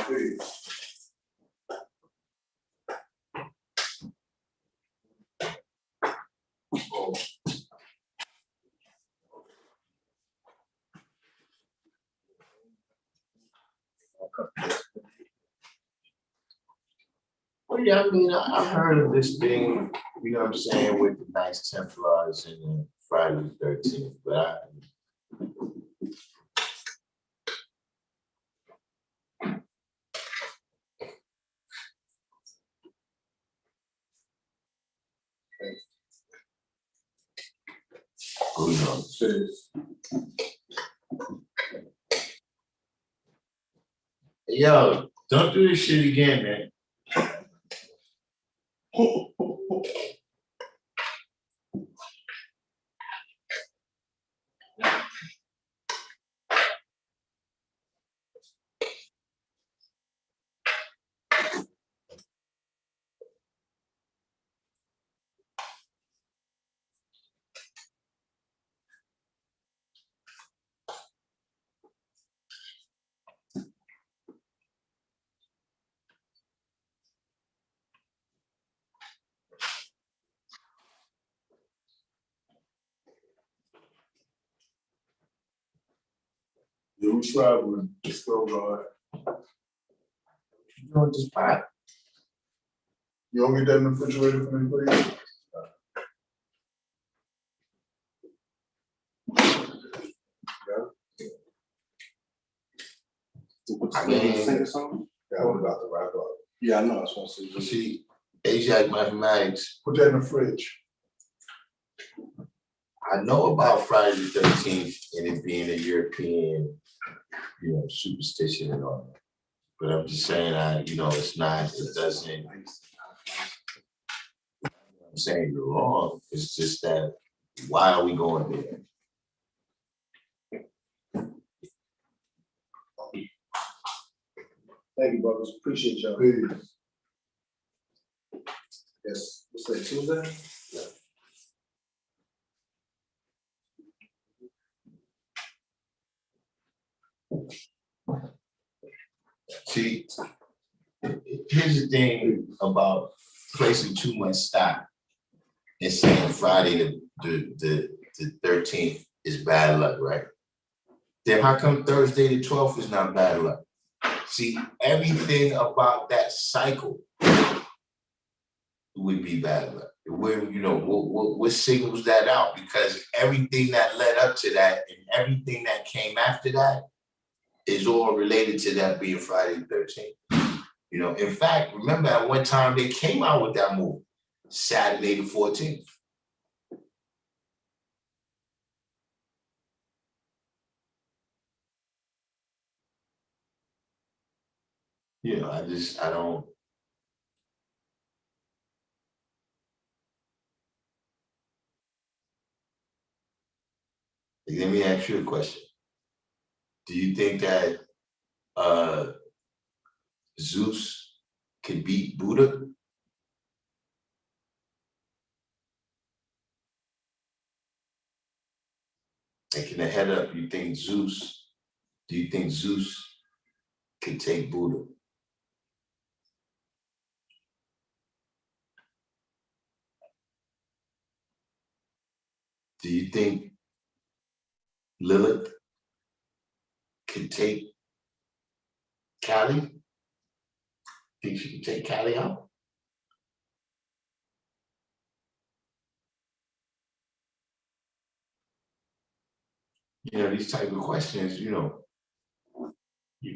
Well, yeah, I mean, I've heard of this thing, you know what I'm saying, with the Knights Templars and the Friday the 13th, but who knows? Yo, don't do this shit again, man. Yeah, we traveling. It's still hard. You know, just buy. You don't get that in the refrigerator for me, please? I mean, Sing a song? Yeah, I'm about to wrap up. Yeah, I know. That's what I said. see, Asiatic mathematics. Put that in the fridge. I know about Friday the 13th and it being a European, superstition and all that. But I'm just saying, it's not, it doesn't, I'm saying you're wrong. It's just that, why are we going there? Thank you, brothers. Appreciate y'all. Please. Yes. What's that, Tuesday? See, here's the thing about placing too much stock and saying Friday the 13th is bad luck, right? Then how come Thursday the 12th is not bad luck? See, everything about that cycle would be bad luck. What signals that out? Because everything that led up to that and everything that came after that is all related to that being Friday the 13th. In fact, remember at one time they came out with that movie, Saturday the 14th. I don't. Let me ask you a question. Do you think that Zeus could beat Buddha? Taking the head up, do you think Zeus could take Buddha? Do you think Lilith could take Callie? Think she could take Callie out? These type of questions,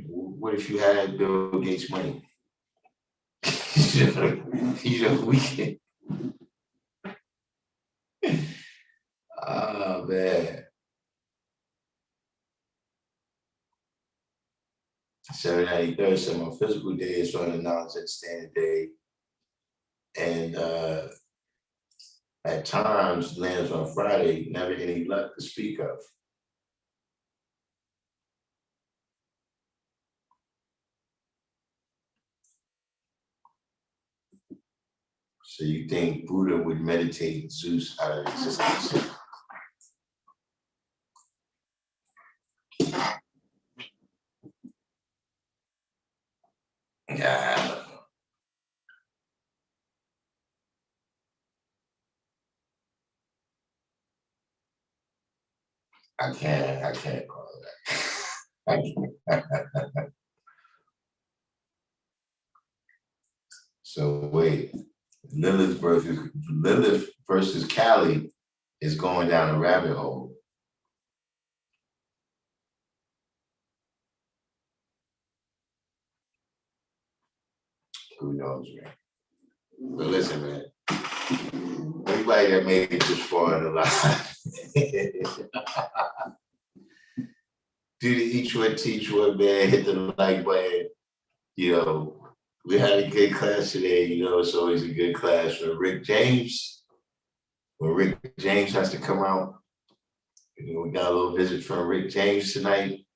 what if you had Bill Gates' money? We can. Oh, man. 793rd, so my physical day is on the knowledge understanding day. And at times lands on Friday, never any luck to speak of. So you think Buddha would meditate Zeus out of existence? Yeah. I can't call that. I can't. So wait, Lilith versus Callie is going down a rabbit hole. Who knows, man? But listen, man. Everybody that made it this far in the life. Do the each one, teach one, man. Hit the like button. We had a good class today. It's always a good class. When Rick James has to come out. We got a little visit from Rick James tonight.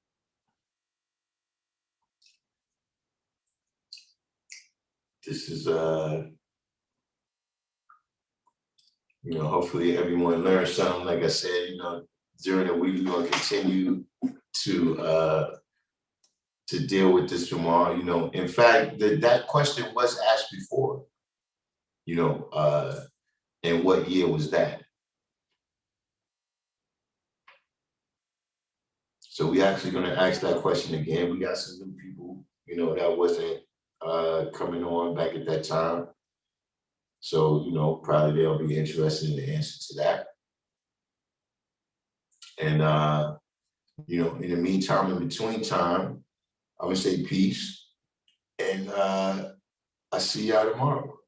This is hopefully everyone learns something. Like I said, during the week we're gonna continue to deal with this tomorrow. In fact, that question was asked before. And what year was that? So we actually gonna ask that question again. We got some new people, you know, that wasn't coming on back at that time. So, you know, probably they'll be interested in the answer to that. And you know, in the meantime, in between time, I'm gonna say peace. And I see y'all tomorrow.